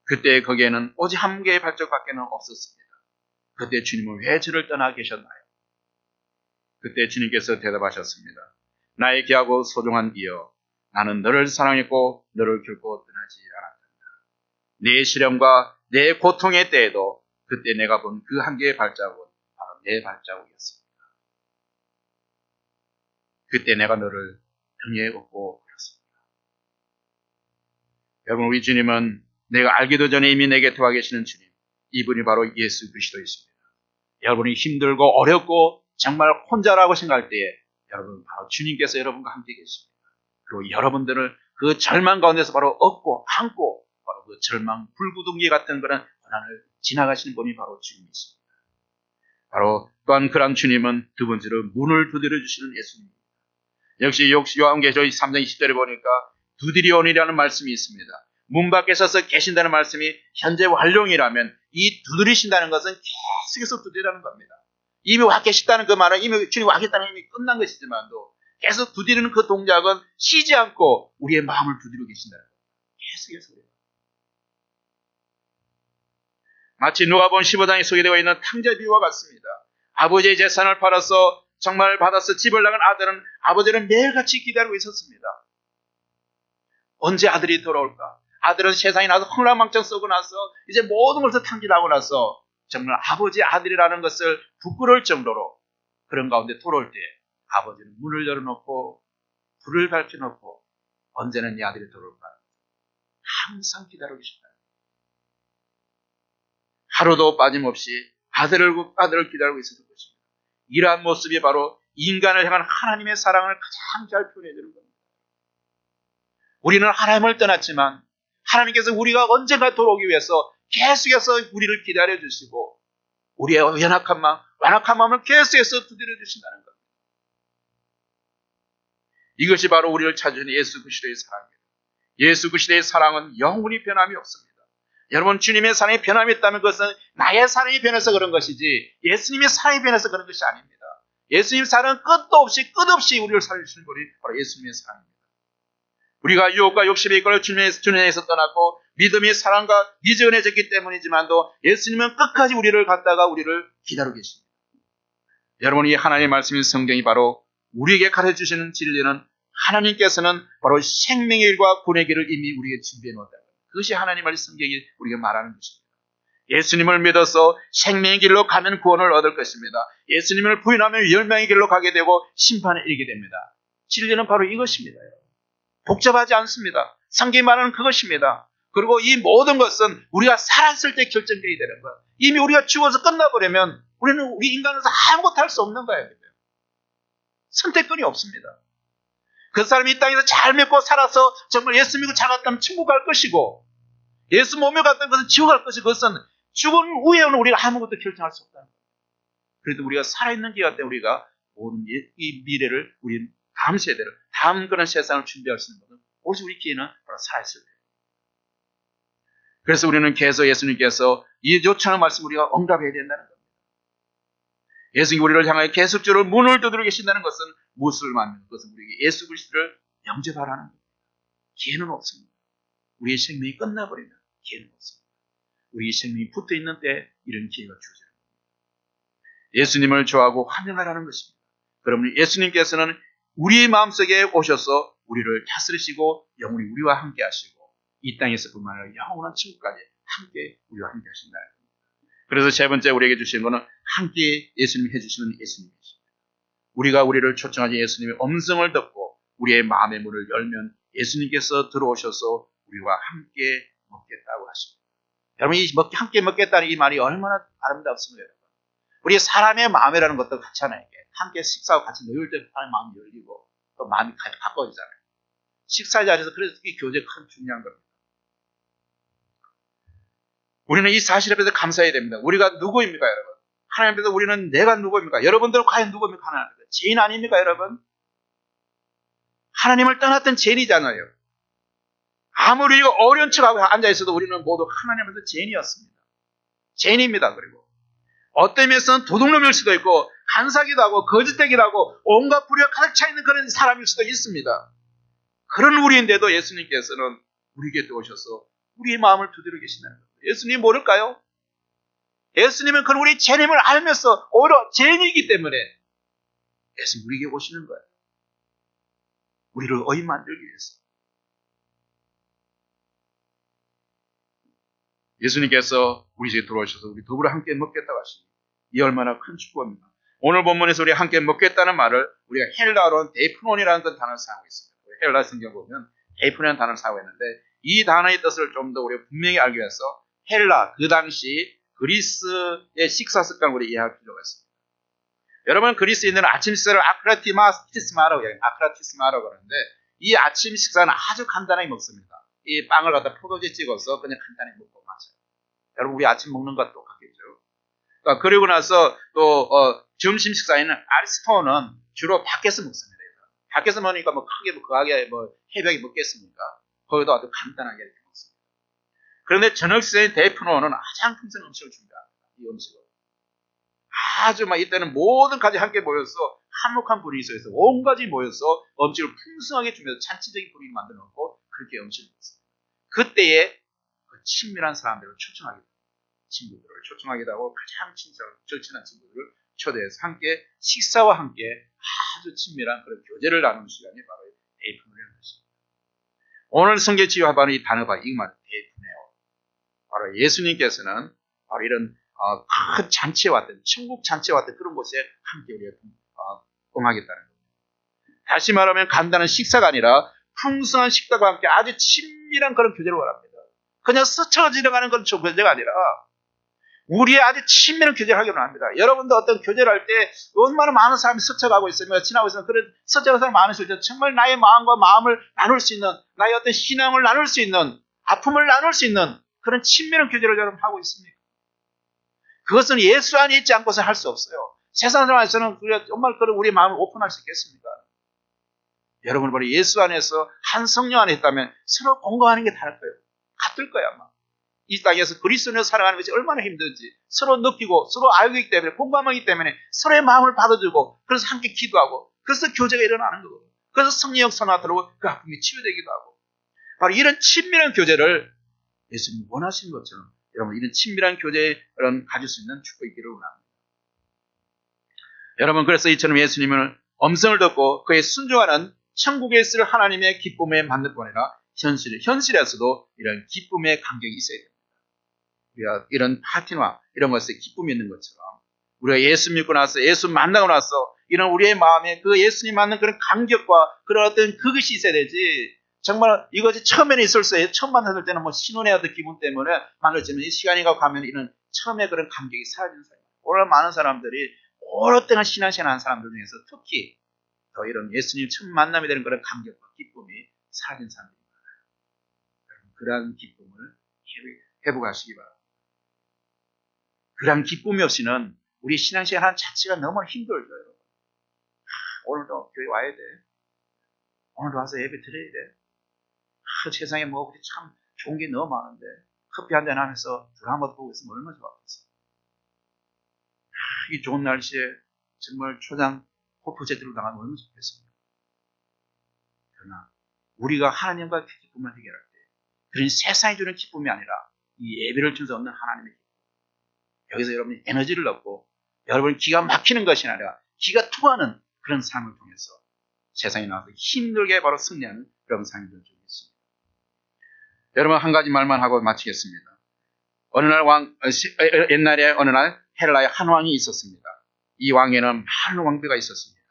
그때 거기에는 오직 한 개의 발전밖에는 없었습니다. 그때 주님은 왜 저를 떠나 계셨나요? 그때 주님께서 대답하셨습니다. 나의 귀하고 소중한 이여, 나는 너를 사랑했고 너를 결코 떠나지 않았다. 내 시련과 내 고통의 때에도 그때 내가 본 그 한 개의 발자국은 바로 내 발자국이었습니다. 그때 내가 너를 등에 업고 그랬습니다. 여러분, 우리 주님은 내가 알기도 전에 이미 내게 도와 계시는 주님, 이분이 바로 예수 그리스도이십니다. 여러분이 힘들고 어렵고 정말 혼자라고 생각할 때에 여러분 바로 주님께서 여러분과 함께 계십니다. 그리고 여러분들을 그 절망 가운데서 바로 업고 안고 바로 그 절망 불구덩이 같은 그런 고난을 지나가시는 분이 바로 주님이십니다. 바로 또한 그런 주님은 두 번째로 문을 두드려 주시는 예수님입니다. 역시 요한계시록 3장 20절에 보니까 두드리오니라는 말씀이 있습니다. 문 밖에 서서 계신다는 말씀이 현재 완료이라면 이 두드리신다는 것은 계속해서 두드리라는 겁니다. 이미 와 계시다는 그 말은 이미 주님 와 계시다는 이미 끝난 것이지만도 계속 두드리는 그 동작은 쉬지 않고 우리의 마음을 두드리고 계신다는 겁니다. 계속해서 그래요. 마치 누가복음 15장에 소개되어 있는 탕자 비유와 같습니다. 아버지의 재산을 팔아서 정말 받아서 집을 나간 아들은 아버지를 매일같이 기다리고 있었습니다. 언제 아들이 돌아올까? 아들은 세상에 나서 흥랑망청 쏘고 나서 이제 모든 것을 탕진하고 나서 정말 아버지 아들이라는 것을 부끄러울 정도로 그런 가운데 돌아올 때 아버지는 문을 열어놓고 불을 밝혀놓고 언제나 이 아들이 돌아올까? 항상 기다리고 계신다. 하루도 빠짐없이 아들을 기다리고 있었던 것입니다. 이러한 모습이 바로 인간을 향한 하나님의 사랑을 가장 잘 표현해주는 겁니다. 우리는 하나님을 떠났지만 하나님께서 우리가 언젠가 돌아오기 위해서 계속해서 우리를 기다려주시고 우리의 연약한 마음, 완악한 마음을 계속해서 두드려 주신다는 겁니다. 이것이 바로 우리를 찾아주는 예수 그리스도의 사랑입니다. 예수 그리스도의 사랑은 영원히 변함이 없습니다. 여러분, 주님의 사랑이 변함이 있다면 그것은 나의 사랑이 변해서 그런 것이지 예수님의 사랑이 변해서 그런 것이 아닙니다. 예수님 사랑은 끝없이 우리를 살려주시는 분이 바로 예수님의 사랑입니다. 우리가 유혹과 욕심에 이끌려 주님에서 떠났고 믿음의 사랑과 미전해졌기 때문이지만도 예수님은 끝까지 우리를 갖다가 우리를 기다리고 계십니다. 여러분, 이 하나님의 말씀인 성경이 바로 우리에게 가르쳐주시는 진리는 하나님께서는 바로 생명의 길과 구원의 길을 이미 우리에게 준비해 놓았다. 그것이 하나님의 성경이 우리가 말하는 것입니다. 예수님을 믿어서 생명의 길로 가면 구원을 얻을 것입니다. 예수님을 부인하면 멸망의 길로 가게 되고 심판에 이르게 됩니다. 진리는 바로 이것입니다. 복잡하지 않습니다. 성경이 말하는 그것입니다. 그리고 이 모든 것은 우리가 살았을 때 결정되어야 되는 거예요. 이미 우리가 죽어서 끝나버리면 우리 인간으로서 아무것도 할 수 없는 거예요. 선택권이 없습니다. 그 사람이 이 땅에서 잘 믿고 살아서 정말 예수 믿고 잘 갔다면 천국 갈 것이고 예수 못 믿고 갔다는 것은 지옥 갈 것이고 그것은 죽은 후에는 우리가 아무것도 결정할 수 없다는 거예요. 그래도 우리가 살아있는 기간 때 우리가 모든 이 미래를 우리 다음 세대를 다음 그런 세상을 준비할 수 있는 것은 오직 우리 기회는 바로 살아있을 때. 그래서 우리는 계속 예수님께서 이 요청하는 말씀 우리가 응답해야 된다는 겁니다. 예수님이 우리를 향하여 계속적으로 문을 두드리고 계신다는 것은 무엇을 말하는 것은 우리에게 예수 그리스도를 영접하라는 겁니다. 기회는 없습니다. 우리의 생명이 끝나버리면 기회는 없습니다. 우리의 생명이 붙어있는 때 이런 기회가 주어지는 겁니다. 예수님을 좋아하고 환영하라는 것입니다. 그러면 예수님께서는 우리 마음속에 오셔서 우리를 다스리시고 영원히 우리와 함께 하시고 이 땅에서뿐만 아니라 영원한 천국까지 함께 우리와 함께 하신다는 겁니다. 그래서 세 번째 우리에게 주시는 것은 함께 예수님이 해주시는 예수님이십니다. 우리가 우리를 초청하신 예수님의 음성을 듣고 우리의 마음의 문을 열면 예수님께서 들어오셔서 우리와 함께 먹겠다고 하십니다. 여러분, 이 함께 먹겠다는 이 말이 얼마나 아름답습니까? 여러분? 우리 사람의 마음이라는 것도 그렇잖아요. 함께 식사하고 같이 놀 때 사람의 마음이 열리고 또 마음이 가까워지잖아요. 식사 자리에서 그래서 이 교제가 큰 중요한 겁니다. 우리는 이 사실 앞에서 감사해야 됩니다. 우리가 누구입니까, 여러분? 하나님 앞에서 우리는 내가 누구입니까? 여러분들은 과연 누구입니까? 하나님 앞에서 죄인 아닙니까, 여러분? 하나님을 떠났던 죄인이잖아요. 아무리 우리가 어려운 척하고 앉아있어도 우리는 모두 하나님 앞에서 죄인이었습니다. 죄인입니다. 그리고 어떤 면에서는 도둑놈일 수도 있고 간사기도 하고 거짓되기도 하고 온갖 불의가 가득 차 있는 그런 사람일 수도 있습니다. 그런 우리인데도 예수님께서는 우리 곁에 오셔서 우리의 마음을 두드려 계신다는 겁니다. 예수님이 모를까요? 예수님은 그런 우리 죄님을 알면서 오히려 죄인이기 때문에 예수님 우리에게 오시는 거예요. 우리를 의인 만들기 위해서. 예수님께서 우리 집에 들어오셔서 우리 더불어 함께 먹겠다고 하시니 이 얼마나 큰 축복입니다. 오늘 본문에서 우리 함께 먹겠다는 말을 우리가 헬라어로는 데이프논이라는 그 단어를 사용하고 있습니다. 헬라 성경 보면 데이프논이라는 단어를 사용했는데 이 단어의 뜻을 좀 더 우리가 분명히 알기 위해서 헬라 그 당시 그리스의 식사 습관을 우리 이해할 필요가 있습니다. 여러분 그리스에 있는 아침 식사를 아크라티스마라고 해요. 아크라티스마라고 하는데 이 아침 식사는 아주 간단하게 먹습니다. 이 빵을 갖다 포도주에 찍어서 그냥 간단히 먹고 마셔요. 여러분 우리 아침 먹는 것도 똑같겠죠. 그러니까 그리고 나서 또 점심 식사에는 아리스토는 주로 밖에서 먹습니다. 밖에서 먹으니까 뭐 크게 뭐 거하게 뭐 해벽이 먹겠습니까? 거기도 아주 간단하게 이렇게 먹습니다. 그런데 저녁 식사의 데이프노는 가장 풍성한 음식을 준비합니다. 이 음식을. 아주 막 이때는 모든 가지 함께 모여서 한몫한 분이 있어서 온 가지 모여서 음식을 풍성하게 준비해서 잔치적인 분위기를 만들어 놓고 그렇게 음식을 먹습니다. 그때에 그 친밀한 사람들을 초청하게 됩니다. 친구들을 초청하기도 하고 가장 절친한 친구들을 초대해서 함께 식사와 함께 아주 친밀한 그런 교제를 나누는 시간이 바로 데이프노라는 것입니다. 오늘 성경 지휘와 바로 이 단어가 이 말 데이프네요. 바로 예수님께서는 바로 이런 큰 잔치에 왔던 천국 잔치에 왔던 그런 곳에 함께 우리가 응하겠다는 겁니다. 다시 말하면 간단한 식사가 아니라 풍성한 식사와 함께 아주 친밀한 그런 교제를 원합니다. 그냥 스쳐 지나가는 그런 교제가 아니라 우리의 아주 친밀한 교제를 하기로 합니다. 여러분도 어떤 교제를 할 때 얼마나 많은 사람이 스쳐가고 있으면 지나고 있으면 그런 스쳐가는 사람이 많으실 때 정말 나의 마음과 마음을 나눌 수 있는 나의 어떤 신앙을 나눌 수 있는 아픔을 나눌 수 있는 그런 친밀한 교제를 여러분 하고 있습니까? 그것은 예수 안에 있지 않고서 할 수 없어요. 세상 사람에서는 정말 그런 우리의 마음을 오픈할 수 있겠습니까? 여러분 바로 예수 안에서 한 성령 안에 있다면 서로 공감하는 게 다를 거예요. 같을 거야 아마. 이 땅에서 그리스도인으로 살아가는 것이 얼마나 힘든지 서로 느끼고 서로 알고 있기 때문에 공감하기 때문에 서로의 마음을 받아주고 그래서 함께 기도하고 그래서 교제가 일어나는 거거든요. 그래서 성령 역사나도록 그 아픔이 치유되기도 하고 바로 이런 친밀한 교제를 예수님이 원하시는 것처럼 여러분 이런 친밀한 교제를 가질 수 있는 축복이 있기를 원합니다. 여러분 그래서 이처럼 예수님을 음성을 듣고 그의 순종하는 천국에 있을 하나님의 기쁨에 만들 뿐 아니라 현실에서도 이런 기쁨의 간격이 있어야 됩니다. 우리가 이런 파티나 이런 것에 기쁨이 있는 것처럼 우리가 예수 믿고 나서 예수 만나고 나서 이런 우리의 마음에 그 예수님 만난 그런 감격과 그런 어떤 그것이 있어야 되지. 정말 이것이 처음에는 있었어요. 처음 만났을 때는 뭐 신혼의 어떤 기분 때문에 만났지만 이 시간이 가면 이런 처음에 그런 감격이 사라지는 사람. 오늘 많은 사람들이 오랫동안 신앙생활 하는 사람들 중에서 특히 더 이런 예수님 처음 만남이 되는 그런 감격과 기쁨이 사라진 사람들이 많아요. 그러한 기쁨을 회복하시기 바랍니다. 그러한 기쁨이 없이는 우리 신앙생활 하는 자체가 너무 힘들어요. 오늘도 교회 와야 돼. 오늘도 와서 예배 드려야 돼. 세상에 뭐 참 좋은 게 너무 많은데 커피 한잔 하면서 드라마 보고 있으면 얼마나 좋았겠어. 이 좋은 날씨에 정말 초장 호프 제대로 당하면 얼마나 좋겠습니까? 그러나 우리가 하나님과 기쁨을 해결할 때 그런 세상이 주는 기쁨이 아니라 이 예배를 준수 없는 하나님의 기쁨. 여기서 여러분이 에너지를 얻고 여러분이 기가 막히는 것이 아니라 기가 통하는 그런 삶을 통해서 세상에 나와서 힘들게 바로 승리하는 그런 삶이 될 줄 믿습니다. 여러분 한 가지 말만 하고 마치겠습니다. 어느 날 옛날에 어느 날 헬라에 한 왕이 있었습니다. 이 왕에는 많은 왕비가 있었습니다.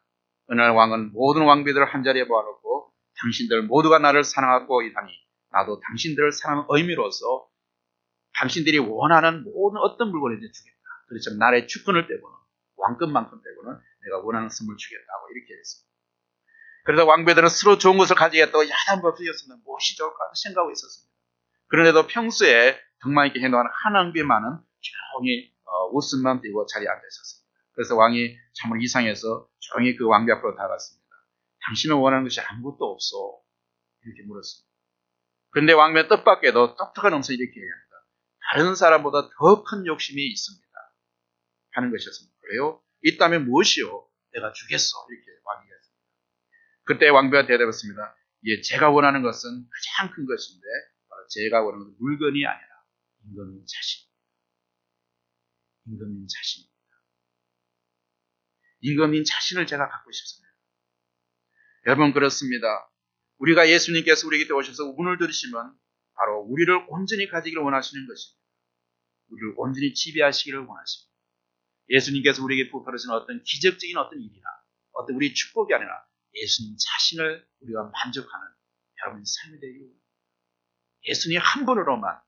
어느 날 왕은 모든 왕비들을 한자리에 모아놓고 당신들 모두가 나를 사랑하고 있다니 나도 당신들을 사랑하는 의미로서 당신들이 원하는 모든 어떤 물건이든 주겠다. 그렇지만 나의 주권을 떼고는 왕권만큼 떼고는 내가 원하는 선물 주겠다고 이렇게 했습니다. 그래서 왕비들은 서로 좋은 것을 가지겠다고 야단 법석이었습니다. 무엇이 좋을까 생각하고 있었습니다. 그런데도 평소에 덕망 있게 행동하는 한 왕비만은 조용히 웃음만 띄고 자리에 앉아 있었습니다. 그래서 왕이 참으로 이상해서 조용히 그 왕비 앞으로 다가갔습니다. 당신은 원하는 것이 아무것도 없어. 이렇게 물었습니다. 그런데 왕비는 뜻밖에도 똑똑한 음성이 이렇게 얘기합니다. 다른 사람보다 더 큰 욕심이 있습니다. 하는 것이었습니다. 그래요? 있다면 무엇이요? 내가 주겠어. 이렇게 왕이 했습니다. 그때 왕비가 대답했습니다. 예, 제가 원하는 것은 가장 큰 것인데 제가 원하는 것은 물건이 아니라 임금님 자신입니다. 임금님 자신입니다. 임금님 자신을 제가 갖고 싶습니다. 여러분 그렇습니다. 우리가 예수님께서 우리에게 오셔서 문을 들으시면 바로 우리를 온전히 가지기를 원하시는 것입니다. 우리를 온전히 지배하시기를 원하십니다. 예수님께서 우리에게 부어주시는 어떤 기적적인 어떤 일이나 어떤 우리 축복이 아니라 예수님 자신을 우리가 만족하는 여러분의 삶이 되기를 원합니다. 예수님 한 분으로만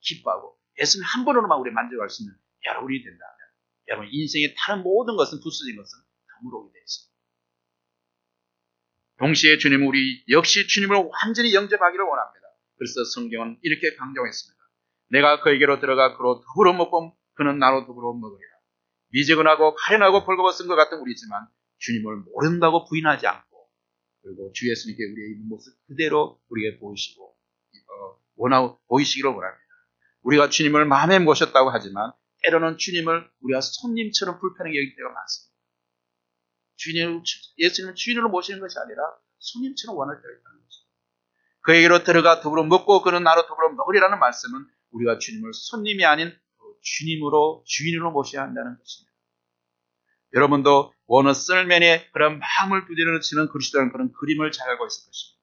기뻐하고 예수님 한 분으로만 우리 만족할 수 있는 여러분이 된다면 여러분 인생의 다른 모든 것은 부수진 것은 덤으로 오게 되어 있습니다. 동시에 주님은 우리 역시 주님을 완전히 영접하기를 원합니다. 그래서 성경은 이렇게 강조했습니다. 내가 그에게로 들어가 그로 더불어 먹고 그는 나로 더불어 먹으리라. 미지근하고 가련하고 벌거벗은 것 같은 우리지만 주님을 모른다고 부인하지 않고 그리고 주 예수님께 우리의 있는 모습 그대로 우리에게 보이시고 보이시기를 원합니다. 우리가 주님을 마음에 모셨다고 하지만 때로는 주님을 우리가 손님처럼 불편하게 여길 때가 많습니다. 예수님은 주인으로 모시는 것이 아니라 손님처럼 원할 때가 있다는 것입니다. 그에게로 들어가 더불어 먹고 그는 나로 더불어 먹으리라는 말씀은 우리가 주님을 손님이 아닌 주인으로 모셔야 한다는 것입니다. 여러분도 원어썰맨의 그런 마음을 부대어치는 그리스도라는 그런 그림을 잘 알고 있을 것입니다.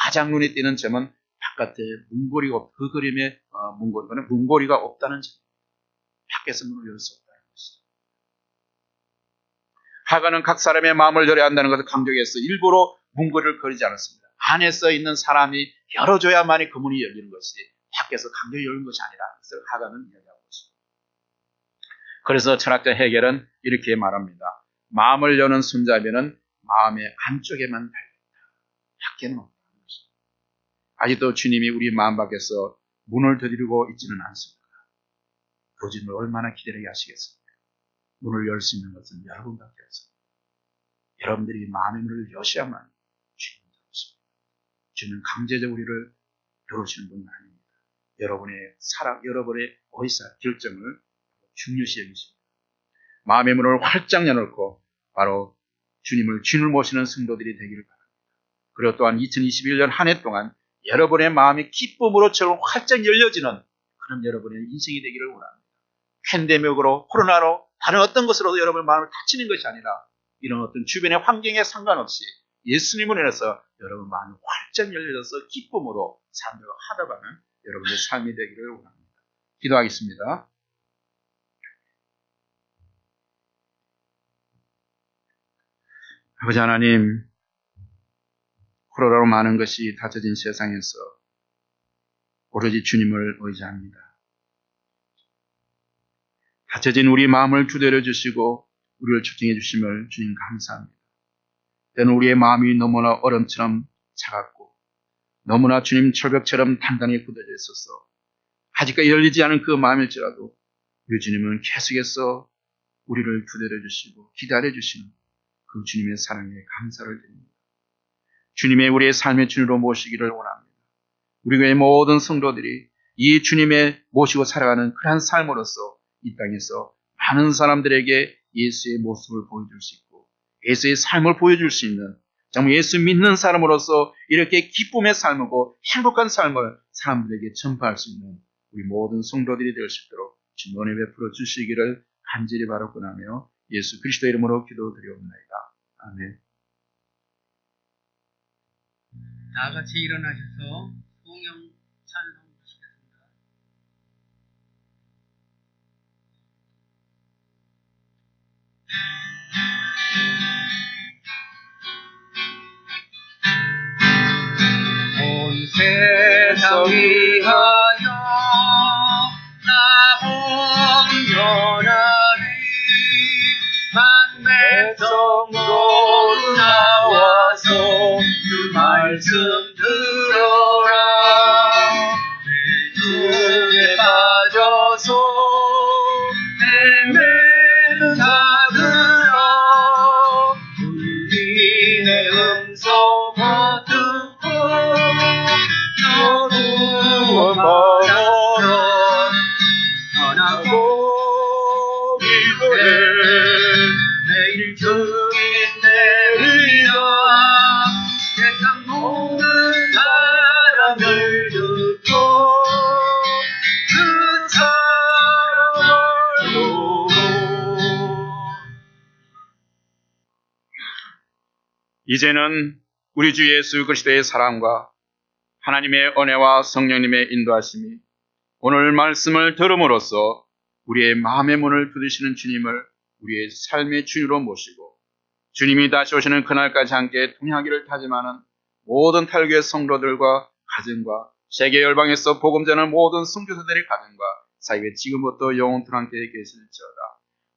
가장 눈에 띄는 점은 바깥에 문고리가 그 그림에 문고리가 없다는 점. 밖에서 문을 열 수 없다는 것이죠. 하가는 각 사람의 마음을 열어야 한다는 것을 강조해서 일부러 문고리를 걸지 않았습니다. 안에서 있는 사람이 열어줘야만이 그 문이 열리는 것이지 밖에서 강제로 열는 것이 아니라 그것을 하가는 이야기하고 있습니다. 그래서 철학자 해겔은 이렇게 말합니다. 마음을 여는 손잡이는 마음의 안쪽에만 달려있다. 밖에는 없다는 것입니다. 아직도 주님이 우리 마음 밖에서 문을 두드리고 있지는 않습니다. 그 주님을 얼마나 기다리게 하시겠습니까? 문을 열 수 있는 것은 여러분밖에 없습니다. 여러분들이 마음의 문을 여셔야만 주님을 들어오십니다. 주님은 강제적으로 우리를 들어오시는 분은 아닙니다. 여러분의 사랑, 여러분의 의사, 결정을 중요시 여기십니다. 마음의 문을 활짝 열어놓고 바로 주님을 모시는 성도들이 되기를 바랍니다. 그리고 또한 2021년 한 해 동안 여러분의 마음이 기쁨으로처럼 활짝 열려지는 그런 여러분의 인생이 되기를 원합니다. 팬데믹으로 코로나로 다른 어떤 것으로도 여러분의 마음을 다치는 것이 아니라 이런 어떤 주변의 환경에 상관없이 예수님을 인해서 여러분 마음이 활짝 열려져서 기쁨으로 사람들과 화답하는 여러분의 삶이 되기를 원합니다. 기도하겠습니다. 아버지 하나님, 코로나로 많은 것이 닫혀진 세상에서 오로지 주님을 의지합니다. 닫혀진 우리 마음을 두드려 주시고 우리를 초청해 주심을 주님 감사합니다. 때는 우리의 마음이 너무나 얼음처럼 차갑고 너무나 주님 철벽처럼 단단히 굳어져 있어서 아직까지 열리지 않은 그 마음일지라도 우리 주님은 계속해서 우리를 두드려 주시고 기다려 주시는 그 주님의 사랑에 감사를 드립니다. 주님의 우리의 삶의 주님으로 모시기를 원합니다. 우리 교회 모든 성도들이 이 주님의 모시고 살아가는 그러한 삶으로서 이 땅에서 많은 사람들에게 예수의 모습을 보여줄 수 있고 예수의 삶을 보여줄 수 있는 정말 예수 믿는 사람으로서 이렇게 기쁨의 삶이고 행복한 삶을 사람들에게 전파할 수 있는 우리 모든 성도들이 될 수 있도록 주님 은혜 베풀어 주시기를 간절히 바라고나며 예수 그리스도 이름으로 기도드리옵나이다. 아멘. 다 같이 일어나셔서 성령 찬송 부르시겠습니다. 온 세상 위하여 나 홍련하리 만백성도 나와서 그 말씀 들어라 내 중에 빠져서 내 내일 주님 내리라 세상 모든 사람을 듣고 그 사람을 보고 이제는 우리 주 예수 그리스도의 사랑과 하나님의 은혜와 성령님의 인도하심이 오늘 말씀을 들음으로써 우리의 마음의 문을 두드리시는 주님을 우리의 삶의 주인으로 모시고 주님이 다시 오시는 그날까지 함께 동행하기를 다짐하는 모든 탈교의 성도들과 가정과 세계 열방에서 복음 전하는 모든 선교사들의 가정과 사이에 지금부터 영원토록 함께 계실지어다.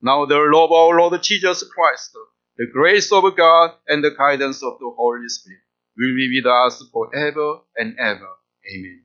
Now the love of our Lord Jesus Christ, the grace of God and the guidance of the Holy Spirit will be with us forever and ever. Amen.